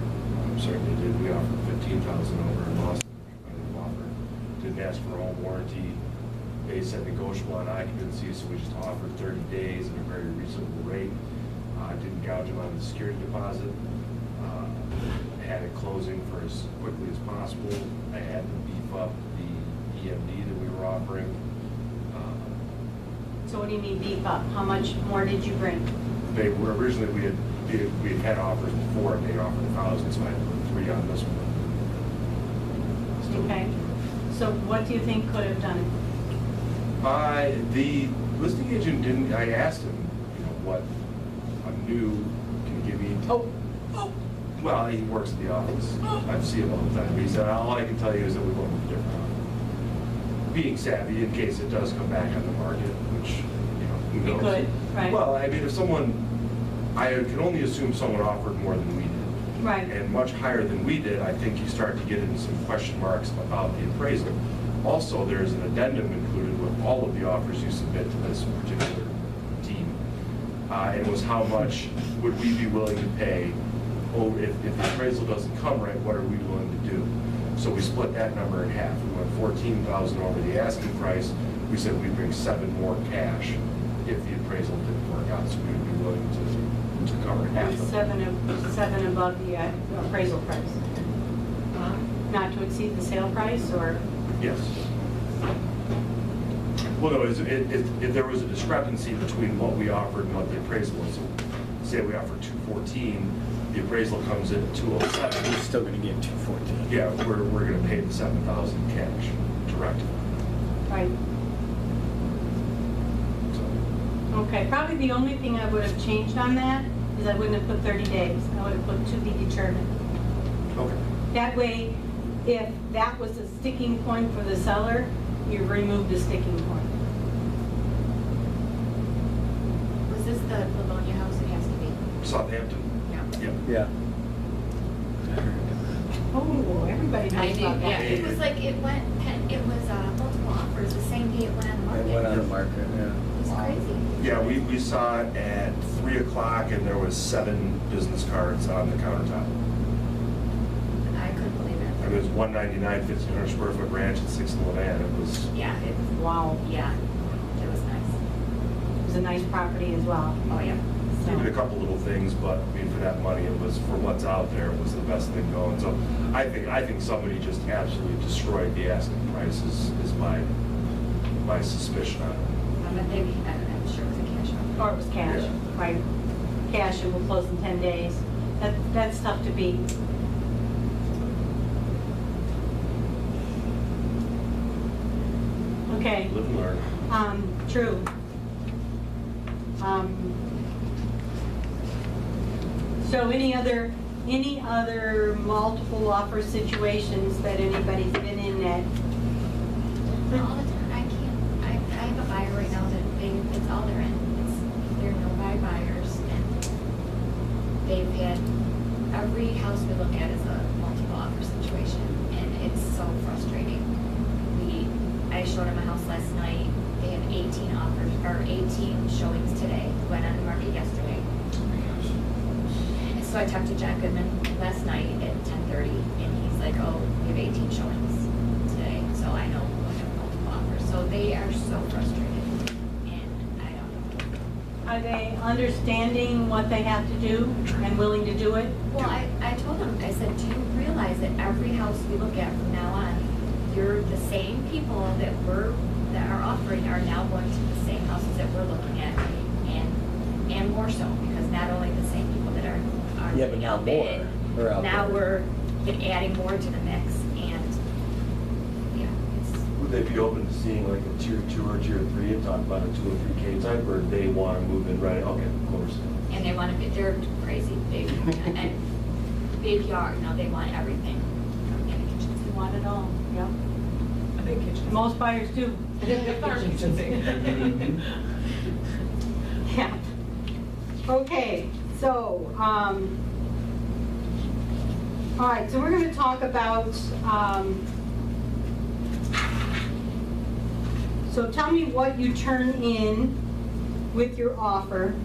[SPEAKER 7] Certainly did. We offered 15,000 over and lost the competitive offer. Didn't ask for home warranty. They said negotiable on occupancy, so we just offered 30 days at a very reasonable rate. Didn't gouge them on the security deposit. Had it closing for as quickly as possible. I had to beef up the EMD that we were offering.
[SPEAKER 1] So what do you mean beef up? How much more did you bring?
[SPEAKER 7] They were originally, we had offers before, and they offered 1,000, so I had to put 3 on this one.
[SPEAKER 1] Okay. So what do you think could have done it?
[SPEAKER 7] The listing agent didn't, I asked him, what a new, can you give me? Oh. Well, he works at the office. I see him all the time. He said, all I can tell you is that we went with a different offer. Being savvy in case it does come back on the market, which, who knows?
[SPEAKER 1] It could, right.
[SPEAKER 7] Well, I mean, if someone, I can only assume someone offered more than we did.
[SPEAKER 1] Right.
[SPEAKER 7] And much higher than we did, I think you start to get into some question marks about the appraisal. Also, there's an addendum included with all of the offers you submit to this particular team. It was how much would we be willing to pay, if the appraisal doesn't come right, what are we willing to do? So we split that number in half. We went 14,000 over the asking price. We said we'd bring 7 more cash if the appraisal didn't work out, so we would be willing to cover half of it.
[SPEAKER 1] Seven above the appraisal price. Not to exceed the sale price, or?
[SPEAKER 7] Yes. Well, no, if there was a discrepancy between what we offered and what the appraisal was, so say we offered 214, the appraisal comes in at 207.
[SPEAKER 2] He's still gonna get 214.
[SPEAKER 7] Yeah, we're gonna pay the 7,000 cash direct.
[SPEAKER 1] Right.
[SPEAKER 7] So,
[SPEAKER 1] Okay, probably the only thing I would have changed on that is I wouldn't have put 30 days. I would have put to be determined.
[SPEAKER 7] okay.
[SPEAKER 1] That way, if that was a sticking point for the seller, you've removed the sticking point.
[SPEAKER 6] Was this the Livonia house it has to be?
[SPEAKER 7] Southampton.
[SPEAKER 6] Yeah.
[SPEAKER 7] Yep.
[SPEAKER 2] Yeah.
[SPEAKER 1] Oh, everybody knows about
[SPEAKER 6] Yeah,
[SPEAKER 1] that.
[SPEAKER 6] it was like, it was multiple offers the same day it went on the
[SPEAKER 2] It
[SPEAKER 6] market.
[SPEAKER 2] went on the market, yeah.
[SPEAKER 6] It was crazy.
[SPEAKER 7] Yeah, we saw it at 3 o'clock and there was 7 business cards on the countertop.
[SPEAKER 6] I couldn't believe
[SPEAKER 7] I mean,
[SPEAKER 6] it.
[SPEAKER 7] it was 199, 1,500 square foot ranch at 6 in Levan. It was,
[SPEAKER 6] Yeah, it was,
[SPEAKER 1] Wow,
[SPEAKER 6] yeah, it was nice.
[SPEAKER 1] it was a nice property as well.
[SPEAKER 6] Oh, yeah.
[SPEAKER 7] we did a couple little things, but I mean, for that money, it was, for what's out there, it was the best thing going. So I think somebody just absolutely destroyed the asking price is my suspicion on it.
[SPEAKER 6] But maybe, I don't know, I'm sure it was a cash offer.
[SPEAKER 1] Or it was cash,
[SPEAKER 7] Yeah.
[SPEAKER 1] right? Cash and we'll close in 10 days. That's tough to beat. Okay.
[SPEAKER 7] Live and learn.
[SPEAKER 1] True. So any other multiple offer situations that anybody's been in that?
[SPEAKER 6] All the time, I have a buyer right now that it's all they're in. They're no-buy buyers, and they've had, every house we look at is a multiple offer situation, and it's so frustrating. I showed them a house last night. They have 18 offers, or 18 showings today. Went on the market yesterday. So I talked to John Goodman last night at 10:30, and he's like, "Oh, we have 18 showings today." So I know we have multiple offers. So they are so frustrated, and I don't know.
[SPEAKER 1] Are they understanding what they have to do and willing to do it?
[SPEAKER 6] Well, I told him, I said, "Do you realize that every house we look at from now on, you're the same people that are offering are now going to the same houses that we're looking at, and more so, because not only the same people that are
[SPEAKER 2] Yeah, but now
[SPEAKER 6] outbid,
[SPEAKER 2] more are out
[SPEAKER 6] now
[SPEAKER 2] there.
[SPEAKER 6] we're adding more to the mix, and yeah, it's,
[SPEAKER 4] Would they be open to seeing like a tier 2 or tier 3 and talk about a 2 or 3K type, or they want to move in right? Okay, of course.
[SPEAKER 6] and they want to be, they're crazy, big, and big yard, now they want everything from in the kitchens.
[SPEAKER 1] You want it all, yeah.
[SPEAKER 8] I think kitchen.
[SPEAKER 1] Most buyers do. Yeah. Okay, so, all right, so we're going to talk about, so tell me what you turn in with your offer.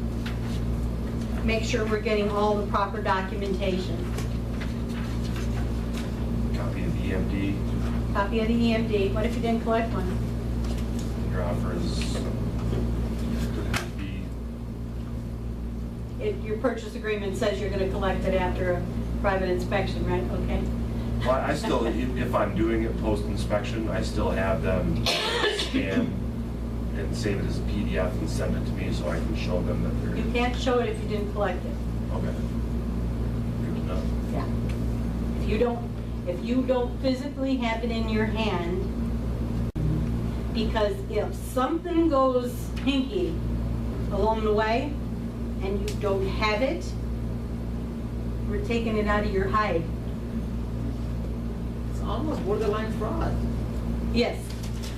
[SPEAKER 1] Make sure we're getting all the proper documentation.
[SPEAKER 7] Copy of the EMD.
[SPEAKER 1] Copy of the EMD. What if you didn't collect one?
[SPEAKER 7] your offer is, could it be,
[SPEAKER 1] If your purchase agreement says you're gonna collect it after a private inspection, right? Okay.
[SPEAKER 7] well, I still, if I'm doing it post-inspection, I still have them scan and save it as a PDF and send it to me so I can show them that they're.
[SPEAKER 1] You can't show it if you didn't collect it.
[SPEAKER 7] Okay. Good to know.
[SPEAKER 1] Yeah. If you don't physically have it in your hand, because if something goes hinky along the way and you don't have it, we're taking it out of your hide.
[SPEAKER 3] It's almost borderline fraud.
[SPEAKER 1] Yes,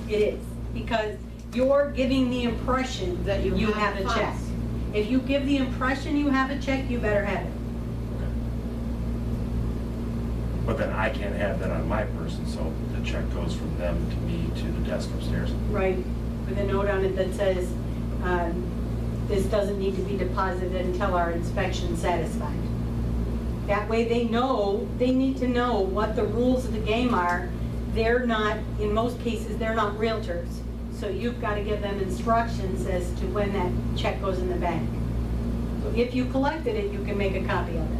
[SPEAKER 1] it is, because you're giving the impression
[SPEAKER 3] That you
[SPEAKER 1] have
[SPEAKER 3] have
[SPEAKER 1] a check.
[SPEAKER 3] funds.
[SPEAKER 1] If you give the impression you have a check, you better have it.
[SPEAKER 7] But then I can't have that on my person, so the check goes from them to me to the desk upstairs.
[SPEAKER 1] Right, with a note on it that says, this doesn't need to be deposited until our inspection's satisfied. That way they know, they need to know what the rules of the game are. They're not, in most cases, they're not realtors. So you've got to give them instructions as to when that check goes in the bank. So if you collected it, you can make a copy of it.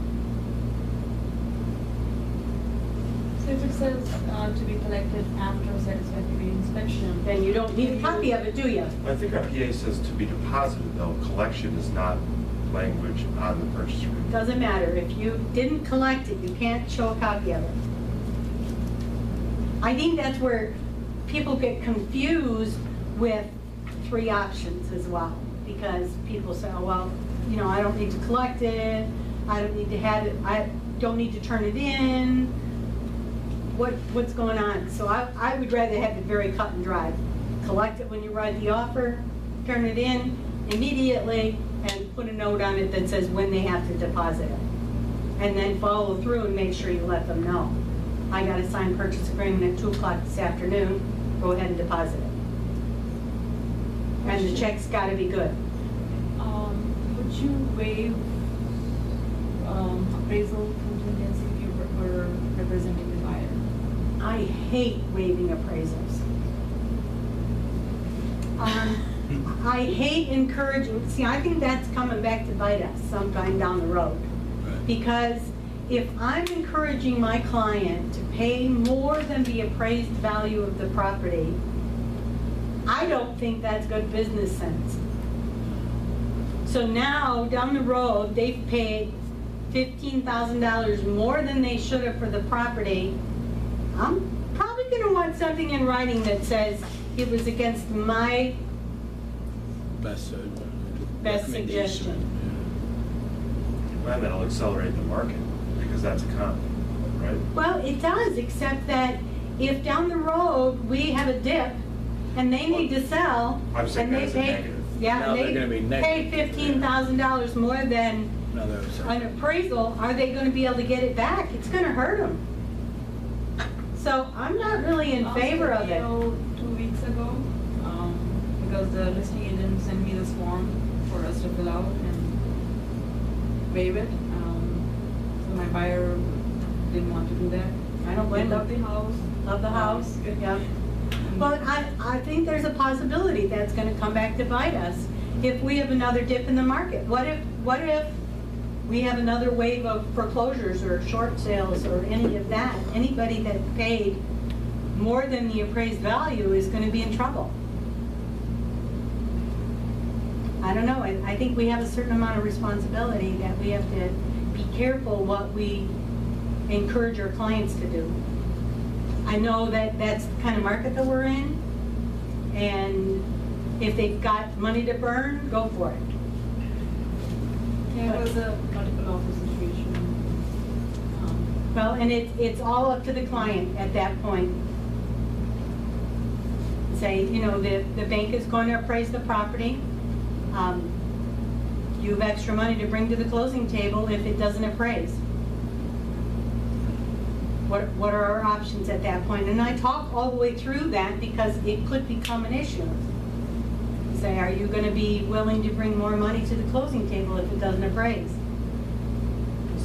[SPEAKER 9] So if it says to be collected after satisfactory inspection,
[SPEAKER 1] Then you don't need a copy of it, do you?
[SPEAKER 7] I think our PA says to be deposited, though. Collection is not language on the purchase agreement.
[SPEAKER 1] Doesn't matter. If you didn't collect it, you can't show a copy of it. I think that's where people get confused with 3 options as well. Because people say, oh, well, you know, I don't need to collect it, I don't need to have it, I don't need to turn it in. What's going on? So I would rather have it very cut and dry. Collect it when you write the offer, turn it in immediately, and put a note on it that says when they have to deposit it. And then follow through and make sure you let them know. I got a signed purchase agreement at 2 o'clock this afternoon, go ahead and deposit it. And the check's gotta be good.
[SPEAKER 9] would you waive appraisal contingency if you were representing the buyer?
[SPEAKER 1] I hate waiving appraisals. I hate encouraging, see, I think that's coming back to bite us sometime down the road. Because if I'm encouraging my client to pay more than the appraised value of the property, I don't think that's good business sense. So now, down the road, they've paid $15,000 more than they should have for the property. I'm probably gonna want something in writing that says it was against my
[SPEAKER 2] Best
[SPEAKER 1] suggestion.
[SPEAKER 7] And that'll accelerate the market, because that's a comp, right?
[SPEAKER 1] Well, it does, except that if down the road, we have a dip, and they need to sell,
[SPEAKER 7] I'm saying
[SPEAKER 1] and
[SPEAKER 7] that
[SPEAKER 1] they
[SPEAKER 7] as a
[SPEAKER 1] pay,
[SPEAKER 7] negative.
[SPEAKER 1] yeah,
[SPEAKER 2] Now they're gonna be
[SPEAKER 1] and they pay
[SPEAKER 2] negative.
[SPEAKER 1] $15,000 more than
[SPEAKER 2] Another
[SPEAKER 1] an appraisal, are they gonna be able to get it back? It's gonna hurt them. So I'm not really in favor of it.
[SPEAKER 9] 2 weeks ago, because the listing agent sent me this form for us to fill out and waive it. So my buyer didn't want to do that.
[SPEAKER 1] I don't blame
[SPEAKER 9] They love
[SPEAKER 1] them.
[SPEAKER 9] the house.
[SPEAKER 1] Love the house, yeah. But I think there's a possibility that's gonna come back to bite us if we have another dip in the market. What if we have another wave of foreclosures or short sales or any of that? Anybody that paid more than the appraised value is gonna be in trouble. I don't know, I think we have a certain amount of responsibility that we have to be careful what we encourage our clients to do. I know that that's the kind of market that we're in, and if they've got money to burn, go for it.
[SPEAKER 9] Yeah, it was a multiple offer situation.
[SPEAKER 1] Well, and it's all up to the client at that point. Say, you know, the bank is going to appraise the property. You have extra money to bring to the closing table if it doesn't appraise. What are our options at that point? And I talk all the way through that because it could become an issue. Say, are you going to be willing to bring more money to the closing table if it doesn't appraise?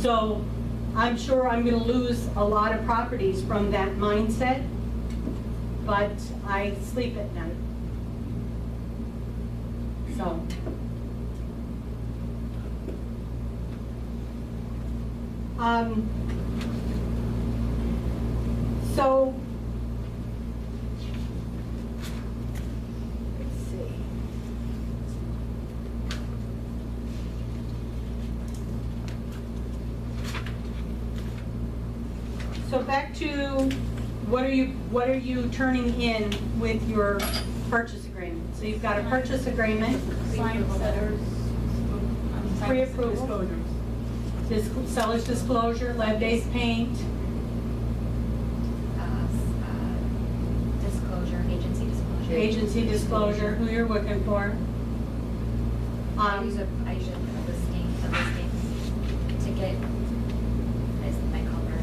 [SPEAKER 1] So I'm sure I'm going to lose a lot of properties from that mindset, but I sleep at night. So. So, let's see. So back to what are you turning in with your purchase agreement? So you've got a purchase agreement,
[SPEAKER 9] Signed letters.
[SPEAKER 1] Pre-approval. Seller's disclosure, lead-based paint,
[SPEAKER 6] Disclosure, agency disclosure.
[SPEAKER 1] agency disclosure, who you're looking for.
[SPEAKER 6] I use a listing to get, as my color.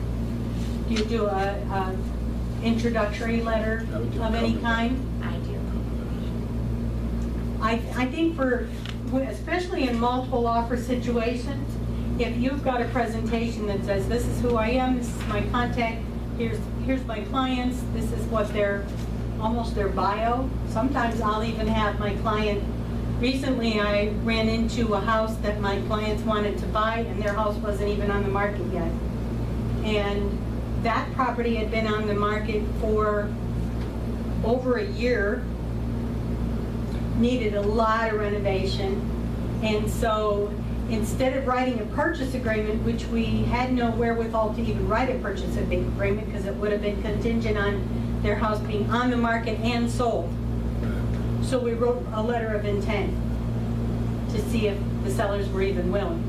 [SPEAKER 1] Do you do a introductory letter
[SPEAKER 2] I would do a
[SPEAKER 1] of any
[SPEAKER 2] cover.
[SPEAKER 1] kind?
[SPEAKER 6] I do.
[SPEAKER 1] I think especially in multiple offer situations, if you've got a presentation that says, this is who I am, this is my contact, here's my clients, this is what almost their bio. Sometimes I'll even have my client, recently I ran into a house that my clients wanted to buy and their house wasn't even on the market yet. And that property had been on the market for over a year, needed a lot of renovation. And so instead of writing a purchase agreement, which we had no wherewithal to even write a purchase agreement because it would have been contingent on their house being on the market and sold. So we wrote a letter of intent to see if the sellers were even willing.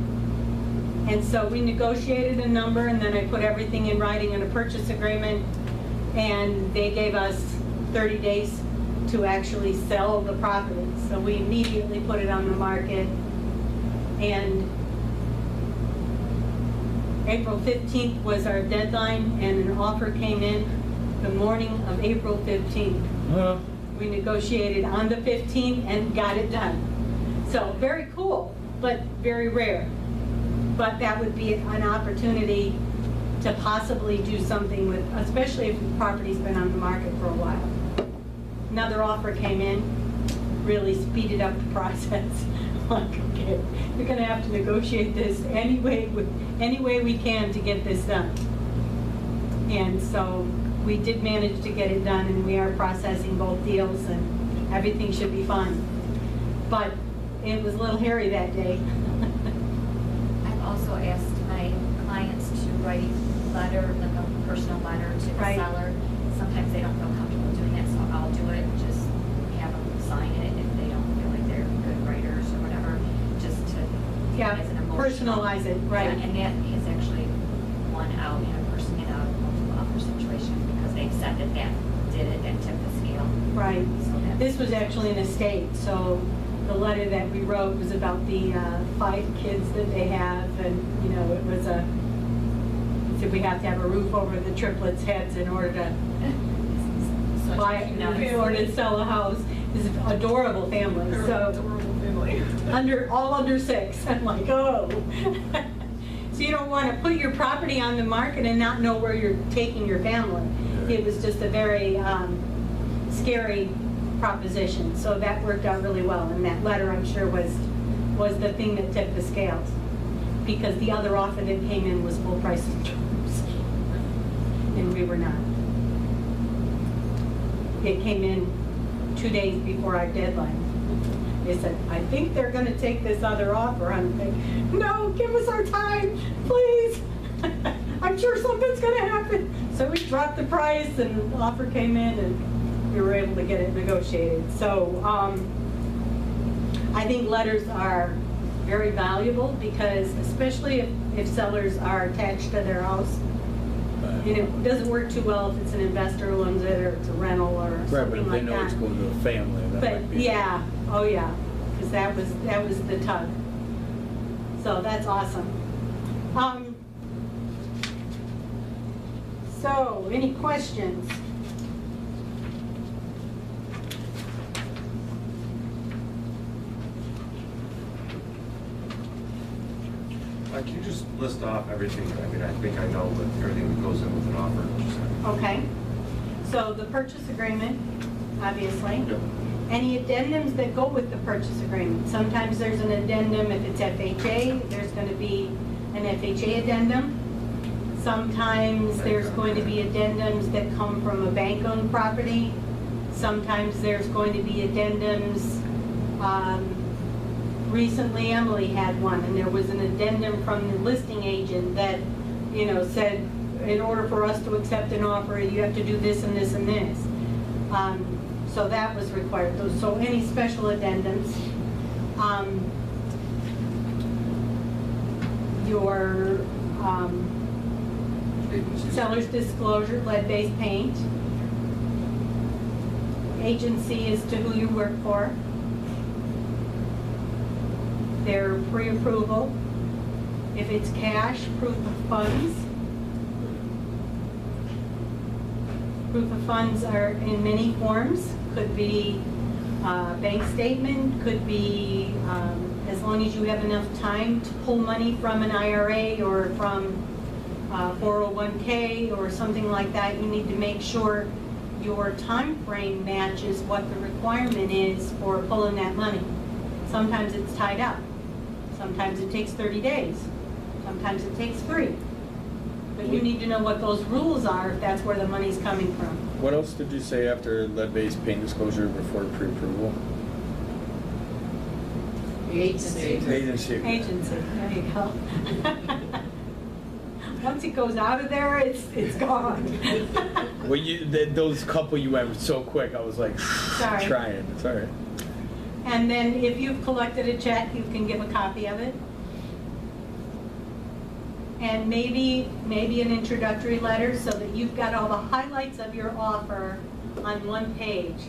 [SPEAKER 1] And so we negotiated a number, and then I put everything in writing in a purchase agreement, and they gave us 30 days to actually sell the property. So we immediately put it on the market, and April 15th was our deadline, and an offer came in the morning of April 15th. We negotiated on the 15th and got it done. So very cool, but very rare. But that would be an opportunity to possibly do something with, especially if the property's been on the market for a while. Another offer came in, really speeded up the process. Like, okay, we're gonna have to negotiate this any way we can to get this done. And so we did manage to get it done, and we are processing both deals, and everything should be fine. But it was a little hairy that day.
[SPEAKER 6] I've also asked my clients to write a letter, like a personal letter to the
[SPEAKER 1] Right.
[SPEAKER 6] seller. Sometimes they don't feel comfortable doing it, so I'll do it, just have them sign it if they don't feel like they're good writers or whatever, just to,
[SPEAKER 1] Yeah,
[SPEAKER 6] as an emotional.
[SPEAKER 1] personalize it, right.
[SPEAKER 6] Yeah, and that has actually won out in a multiple offer situation, because they've said that did it, that tipped the scale.
[SPEAKER 1] Right.
[SPEAKER 6] So that's-
[SPEAKER 1] This was actually an estate, so the letter that we wrote was about the 5 kids that they have, and, it was said we have to have a roof over the triplets' heads in order to
[SPEAKER 8] Such
[SPEAKER 1] buy,
[SPEAKER 8] a cute
[SPEAKER 1] in order to sell a house. It's an adorable family, so.
[SPEAKER 8] Adorable family.
[SPEAKER 1] All under 6. I'm like, oh. So you don't want to put your property on the market and not know where you're taking your family. It was just a very scary proposition. So that worked out really well. And that letter, I'm sure, was the thing that tipped the scales. Because the other offer that came in was full price of terms. And we were not. It came in 2 days before our deadline. They said, I think they're going to take this other offer. I'm thinking, no, give us our time, please. I'm sure something's going to happen. So we dropped the price, and the offer came in, and we were able to get it negotiated. So I think letters are very valuable, because especially if sellers are attached to their house. And it doesn't work too well if it's an investor who owns it, or it's a rental, or
[SPEAKER 2] Right, but
[SPEAKER 1] something
[SPEAKER 2] if they
[SPEAKER 1] like
[SPEAKER 2] know it's
[SPEAKER 1] that.
[SPEAKER 2] going to a family, that
[SPEAKER 1] But
[SPEAKER 2] might be.
[SPEAKER 1] yeah, oh yeah, because that was the tug. So that's awesome. So any questions?
[SPEAKER 7] Can you just list off everything? I mean, I think I know with everything that goes in with an offer. Just-
[SPEAKER 1] Okay. So the purchase agreement, obviously.
[SPEAKER 7] Yep.
[SPEAKER 1] Any addendums that go with the purchase agreement. Sometimes there's an addendum if it's FHA, there's going to be an FHA addendum. Sometimes there's going to be addendums that come from a bank-owned property. Sometimes there's going to be addendums. Recently Emily had one, and there was an addendum from the listing agent that, you know, said, in order for us to accept an offer, you have to do this and this and this. So that was required. So any special addendums. Your seller's disclosure, lead-based paint. Agency as to who you work for. Their pre-approval. If it's cash, proof of funds. Proof of funds are in many forms. Could be bank statement, could be as long as you have enough time to pull money from an IRA or from 401k or something like that. You need to make sure your time frame matches what the requirement is for pulling that money. Sometimes it's tied up. Sometimes it takes 30 days. Sometimes it takes 3. But you need to know what those rules are if that's where the money's coming from.
[SPEAKER 2] What else did you say after lead-based paint disclosure before pre-approval?
[SPEAKER 3] Agency.
[SPEAKER 2] Agency.
[SPEAKER 1] Agency, there you go. Once it goes out of there, it's gone.
[SPEAKER 2] Well, those couple you went so quick, I was like,
[SPEAKER 1] Sorry.
[SPEAKER 2] trying. It's all right.
[SPEAKER 1] And then if you've collected a check, you can give a copy of it. And maybe an introductory letter so that you've got all the highlights of your offer on one page,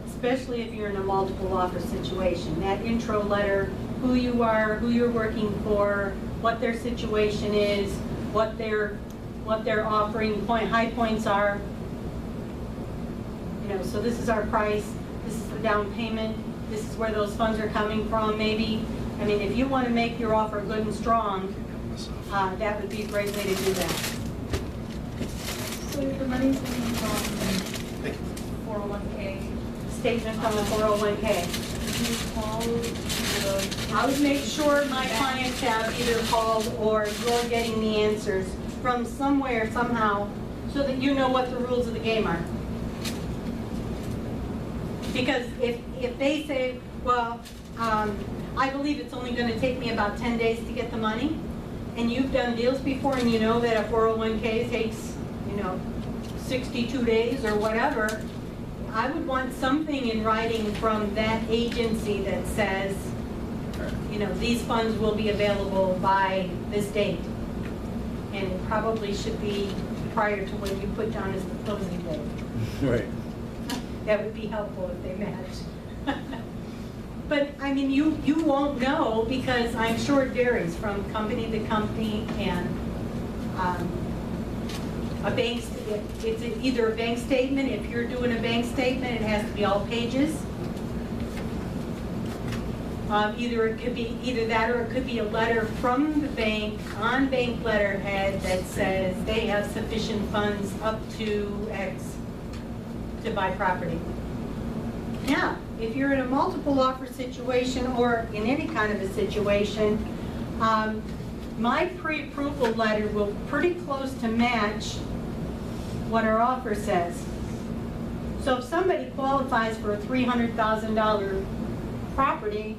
[SPEAKER 1] especially if you're in a multiple offer situation. That intro letter, who you are, who you're working for, what their situation is, what their offering high points are. You know, so this is our price, this is the down payment, this is where those funds are coming from maybe. I mean, if you want to make your offer good and strong, that would be a great way to do that.
[SPEAKER 9] So if the money is coming from 401k,
[SPEAKER 1] Statement from the 401k.
[SPEAKER 9] you call the...
[SPEAKER 1] I would make sure my clients have either called or you're getting the answers from somewhere, somehow, so that you know what the rules of the game are. Because if they say, well, I believe it's only going to take me about 10 days to get the money, and you've done deals before and you know that a 401k takes, 62 days or whatever, I would want something in writing from that agency that says, these funds will be available by this date. And it probably should be prior to when you put down as the closing date.
[SPEAKER 2] Right.
[SPEAKER 1] That would be helpful if they match. But, I mean, you won't know because I'm sure it varies from company to company and it's either a bank statement. If you're doing a bank statement, it has to be all pages. It could be either that or it could be a letter from the bank on bank letterhead that says they have sufficient funds up to X to buy property. Now, if you're in a multiple offer situation or in any kind of a situation, my pre-approval letter will pretty close to match what our offer says. So if somebody qualifies for a $300,000 property,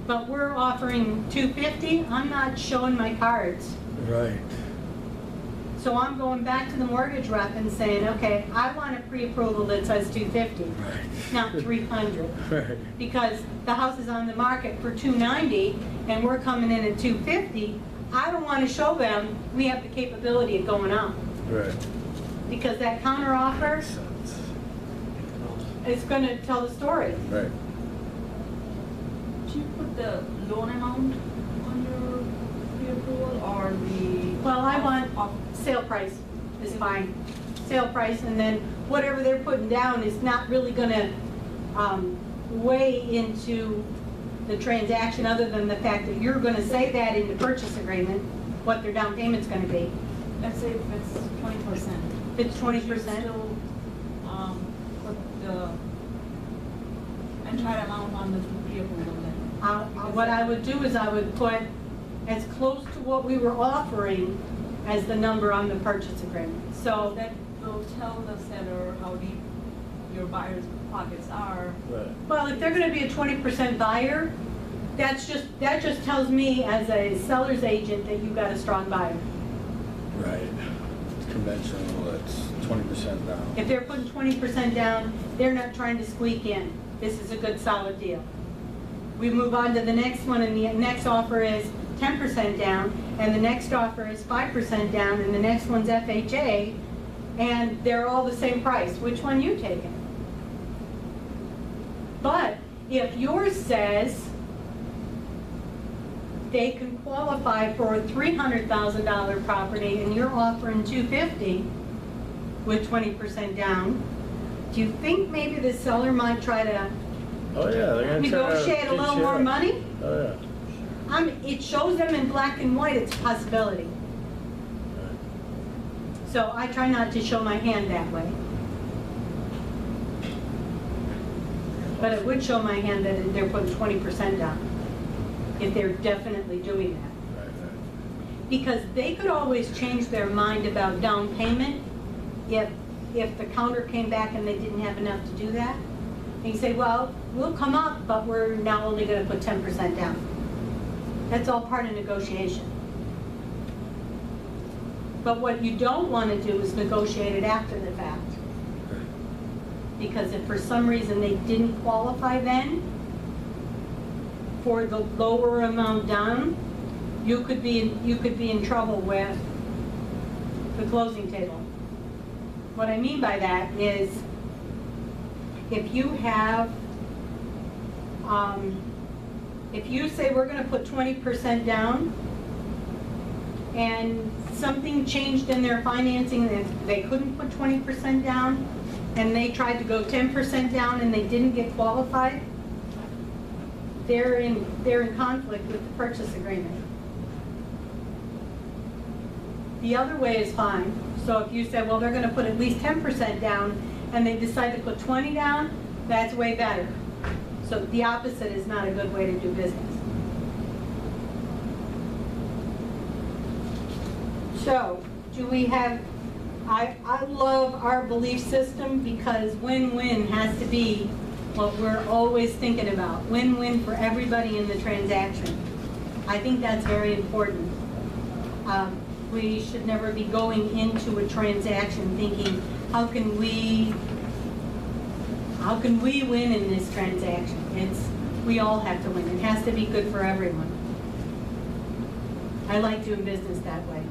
[SPEAKER 1] but we're offering $250,000, I'm not showing my cards.
[SPEAKER 2] Right.
[SPEAKER 1] So I'm going back to the mortgage rep and saying, okay, I want a pre-approval that says $250,000,
[SPEAKER 2] Right.
[SPEAKER 1] not $300,000.
[SPEAKER 2] Right.
[SPEAKER 1] Because the house is on the market for $290,000 and we're coming in at $250,000, I don't want to show them we have the capability of going up.
[SPEAKER 2] Right.
[SPEAKER 1] Because that counter offer is going to tell the story.
[SPEAKER 2] Right.
[SPEAKER 9] Do you put the loan amount on your pre-approval or the...
[SPEAKER 1] Well, I want sale price is fine. Sale price, and then whatever they're putting down is not really going to weigh into the transaction other than the fact that you're going to say that in the purchase agreement, what their down payment's going to be.
[SPEAKER 9] Let's say if it's 20%.
[SPEAKER 1] If it's 20%.
[SPEAKER 9] You still put the entire amount on the pre-approval then.
[SPEAKER 1] What I would do is I would put as close to what we were offering as the number on the purchase agreement. So
[SPEAKER 9] That will tell the seller how deep your buyer's pockets are.
[SPEAKER 2] Right.
[SPEAKER 1] well, if they're gonna be a 20% buyer, that just tells me as a seller's agent that you got a strong buyer.
[SPEAKER 2] Right. It's conventional, it's 20% down.
[SPEAKER 1] If they're putting 20% down, they're not trying to squeak in. This is a good solid deal. We move on to the next one, and the next offer is 10% down, and the next offer is 5% down, and the next one's FHA, and they're all the same price. Which one you taking? But if yours says they can qualify for a $300,000 property and you're offering $250 with 20% down, do you think maybe the seller might try to
[SPEAKER 2] Oh, yeah, they're gonna try to
[SPEAKER 1] negotiate a
[SPEAKER 2] get
[SPEAKER 1] little
[SPEAKER 2] you
[SPEAKER 1] more
[SPEAKER 2] up.
[SPEAKER 1] money?
[SPEAKER 2] Oh, yeah.
[SPEAKER 1] It shows them in black and white it's a possibility. So I try not to show my hand that way. But it would show my hand that they're putting 20% down, if they're definitely doing that.
[SPEAKER 2] Right, right.
[SPEAKER 1] Because they could always change their mind about down payment if the counter came back and they didn't have enough to do that. And you say, well, we'll come up, but we're now only gonna put 10% down. That's all part of negotiation. But what you don't wanna do is negotiate it after the fact. Because if for some reason they didn't qualify then for the lower amount down, you could be in trouble with the closing table. What I mean by that is if you have, if you say we're gonna put 20% down and something changed in their financing and they couldn't put 20% down and they tried to go 10% down and they didn't get qualified, they're in conflict with the purchase agreement. The other way is fine. So if you said, well, they're gonna put at least 10% down and they decide to put 20 down, that's way better. So the opposite is not a good way to do business. So, do we have, I love our belief system because win-win has to be what we're always thinking about. Win-win for everybody in the transaction. I think that's very important. We should never be going into a transaction thinking, how can we win in this transaction? We all have to win. It has to be good for everyone. I like doing business that way,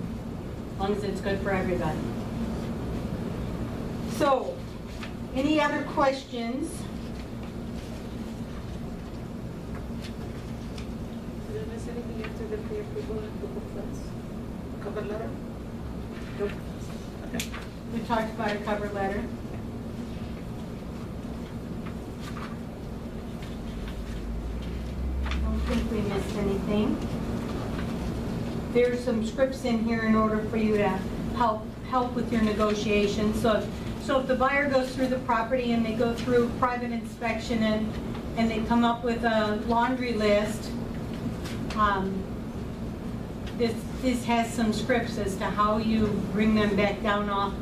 [SPEAKER 1] as long as it's good for everybody. So, any other questions?
[SPEAKER 3] Did I miss anything after the pre-approval and proof of funds? Cover letter?
[SPEAKER 1] Nope.
[SPEAKER 3] Okay.
[SPEAKER 1] We talked about a cover letter. I don't think we missed anything. There's some scripts in here in order for you to help with your negotiations. So if the buyer goes through the property and they go through private inspection and they come up with a laundry list, this has some scripts as to how you bring them back down off.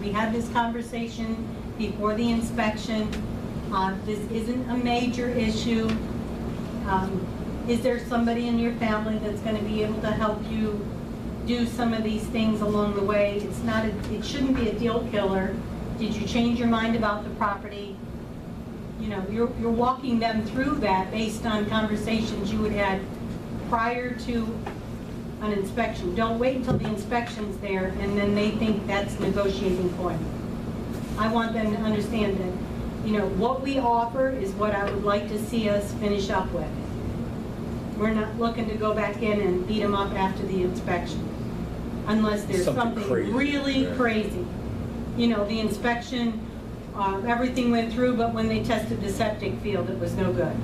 [SPEAKER 1] We had this conversation before the inspection. This isn't a major issue. Is there somebody in your family that's going to be able to help you do some of these things along the way? It shouldn't be a deal killer. Did you change your mind about the property? You're walking them through that based on conversations you had had prior to an inspection. Don't wait until the inspection's there and then they think that's negotiating point. I want them to understand that, what we offer is what I would like to see us finish up with. We're not looking to go back in and beat them up after the inspection, unless there's something
[SPEAKER 2] crazy,
[SPEAKER 1] really
[SPEAKER 2] yeah.
[SPEAKER 1] crazy. The inspection, everything went through, but when they tested the septic field, it was no good.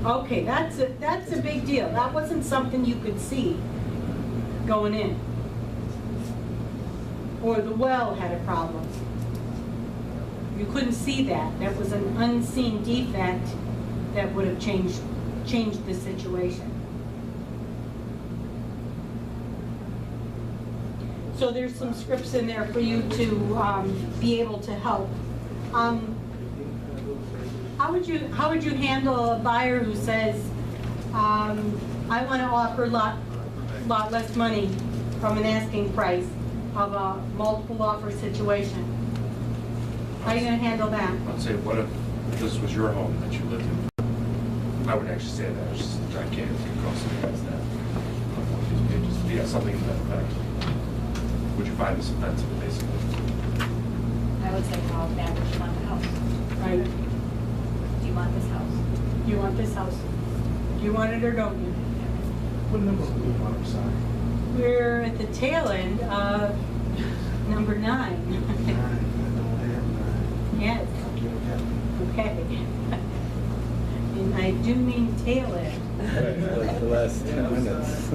[SPEAKER 1] Okay, that's a big deal. That wasn't something you could see going in. Or the well had a problem. You couldn't see that. That was an unseen defect that would have changed the situation. So there's some scripts in there for you to be able to help. How would you handle a buyer who says, I want to offer a lot less money from an asking price of a multiple offer situation? How are you going to handle that?
[SPEAKER 7] I'd say, what if this was your home that you lived in? I wouldn't actually say that, it's just, I can't go something against that. Yeah, something to that effect. Would you find this offensive, basically?
[SPEAKER 6] I would say, how bad would you want the house?
[SPEAKER 1] Right.
[SPEAKER 6] Do you want this house?
[SPEAKER 1] You want this house? Do you want it or don't you?
[SPEAKER 2] What number are we on, sorry?
[SPEAKER 1] We're at the tail end of number 9. Yes. Okay. And I do mean tail end.
[SPEAKER 2] Like the last 10 minutes.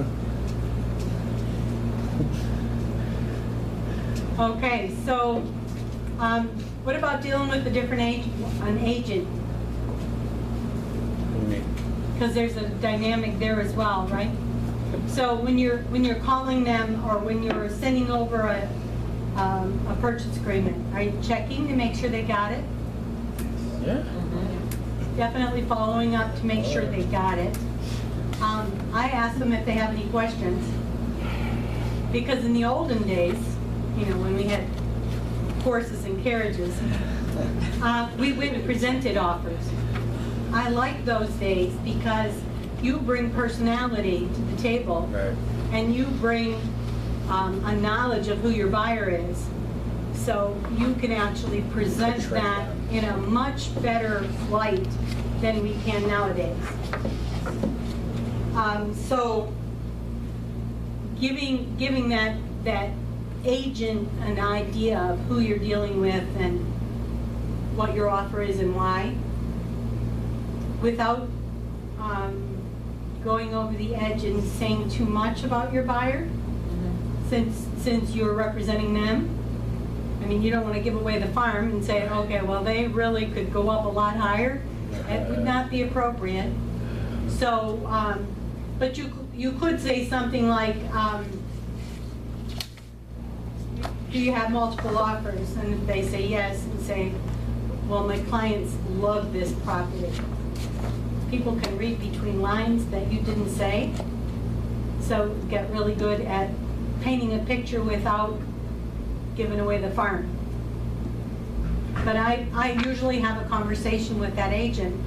[SPEAKER 1] Okay, so what about dealing with a different an agent? Because there's a dynamic there as well, right? So when you're calling them or when you're sending over a purchase agreement, are you checking to make sure they got it?
[SPEAKER 2] Yeah.
[SPEAKER 1] Definitely following up to make sure they got it. I ask them if they have any questions. Because in the olden days, when we had horses and carriages, we went and presented offers. I like those days because you bring personality to the table,
[SPEAKER 2] Right.
[SPEAKER 1] and you bring a knowledge of who your buyer is. So you can actually present
[SPEAKER 2] Portray
[SPEAKER 1] that
[SPEAKER 2] that.
[SPEAKER 1] in a much better light than we can nowadays. So giving that agent an idea of who you're dealing with and what your offer is and why, without going over the edge and saying too much about your buyer, since you're representing them. I mean, you don't want to give away the farm and say, okay, well, they really could go up a lot higher. That would not be appropriate. So, but you could say something like, do you have multiple offers? And if they say yes, and say, well, my clients love this property. People can read between lines that you didn't say. So get really good at painting a picture without giving away the farm. But I usually have a conversation with that agent.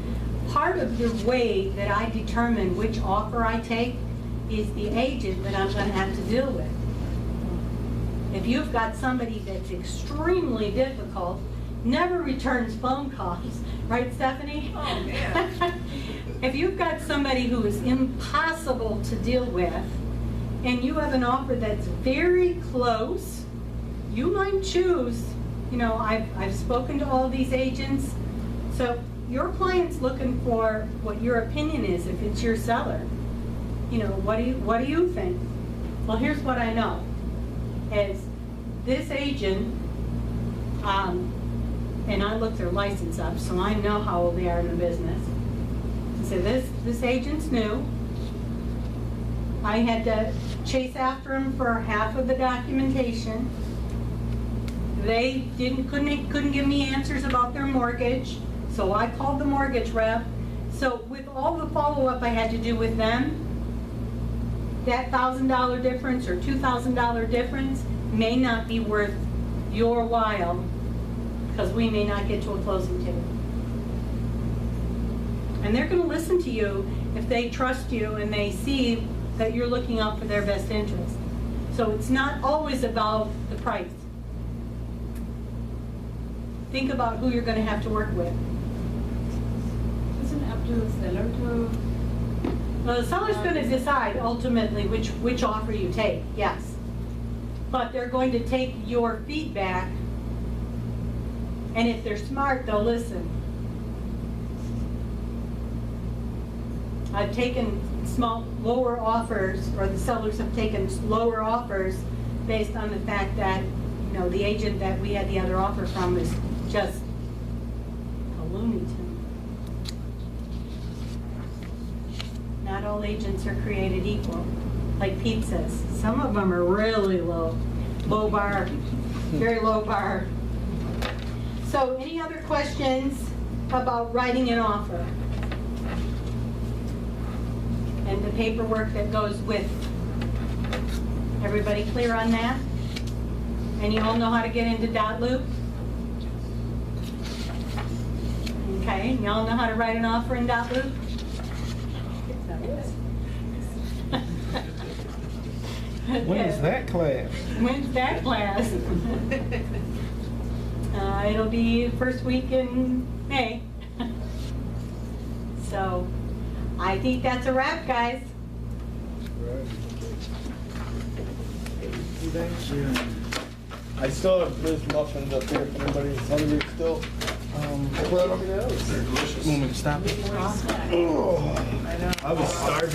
[SPEAKER 1] Part of the way that I determine which offer I take is the agent that I'm going to have to deal with. If you've got somebody that's extremely difficult, never returns phone calls, right, Stephanie?
[SPEAKER 8] Oh, man.
[SPEAKER 1] If you've got somebody who is impossible to deal with, and you have an offer that's very close, you might choose, I've spoken to all these agents, so your client's looking for what your opinion is if it's your seller. What do you think? Well, here's what I know, is this agent, and I looked their license up, so I know how old they are in the business. So this agent's new. I had to chase after him for half of the documentation. They couldn't give me answers about their mortgage, so I called the mortgage rep. So with all the follow-up I had to do with them, that $1,000 difference or $2,000 difference may not be worth your while, because we may not get to a closing table. And they're going to listen to you if they trust you and they see that you're looking out for their best interest. So it's not always about the price. Think about who you're going to have to work with.
[SPEAKER 9] Isn't it up to the seller to?
[SPEAKER 1] Well, the seller's going to decide ultimately which offer you take, yes. But they're going to take your feedback, and if they're smart, they'll listen. I've taken lower offers, or the sellers have taken lower offers based on the fact that, the agent that we had the other offer from is just a Looney Tune. not all agents are created equal, like Pete says. Some of them are really low bar, very low bar. So any other questions about writing an offer? And the paperwork that goes with. Everybody clear on that? And you all know how to get into dot loop? Okay, you all know how to write an offer in dot loop?
[SPEAKER 10] When is that class?
[SPEAKER 1] When's that class? It'll be first week in May. So, I think that's a wrap, guys.
[SPEAKER 10] I still have Liz muffins up here if anybody's hungry still.
[SPEAKER 7] They're delicious.
[SPEAKER 10] Want me to stop it? Oh, I was starving.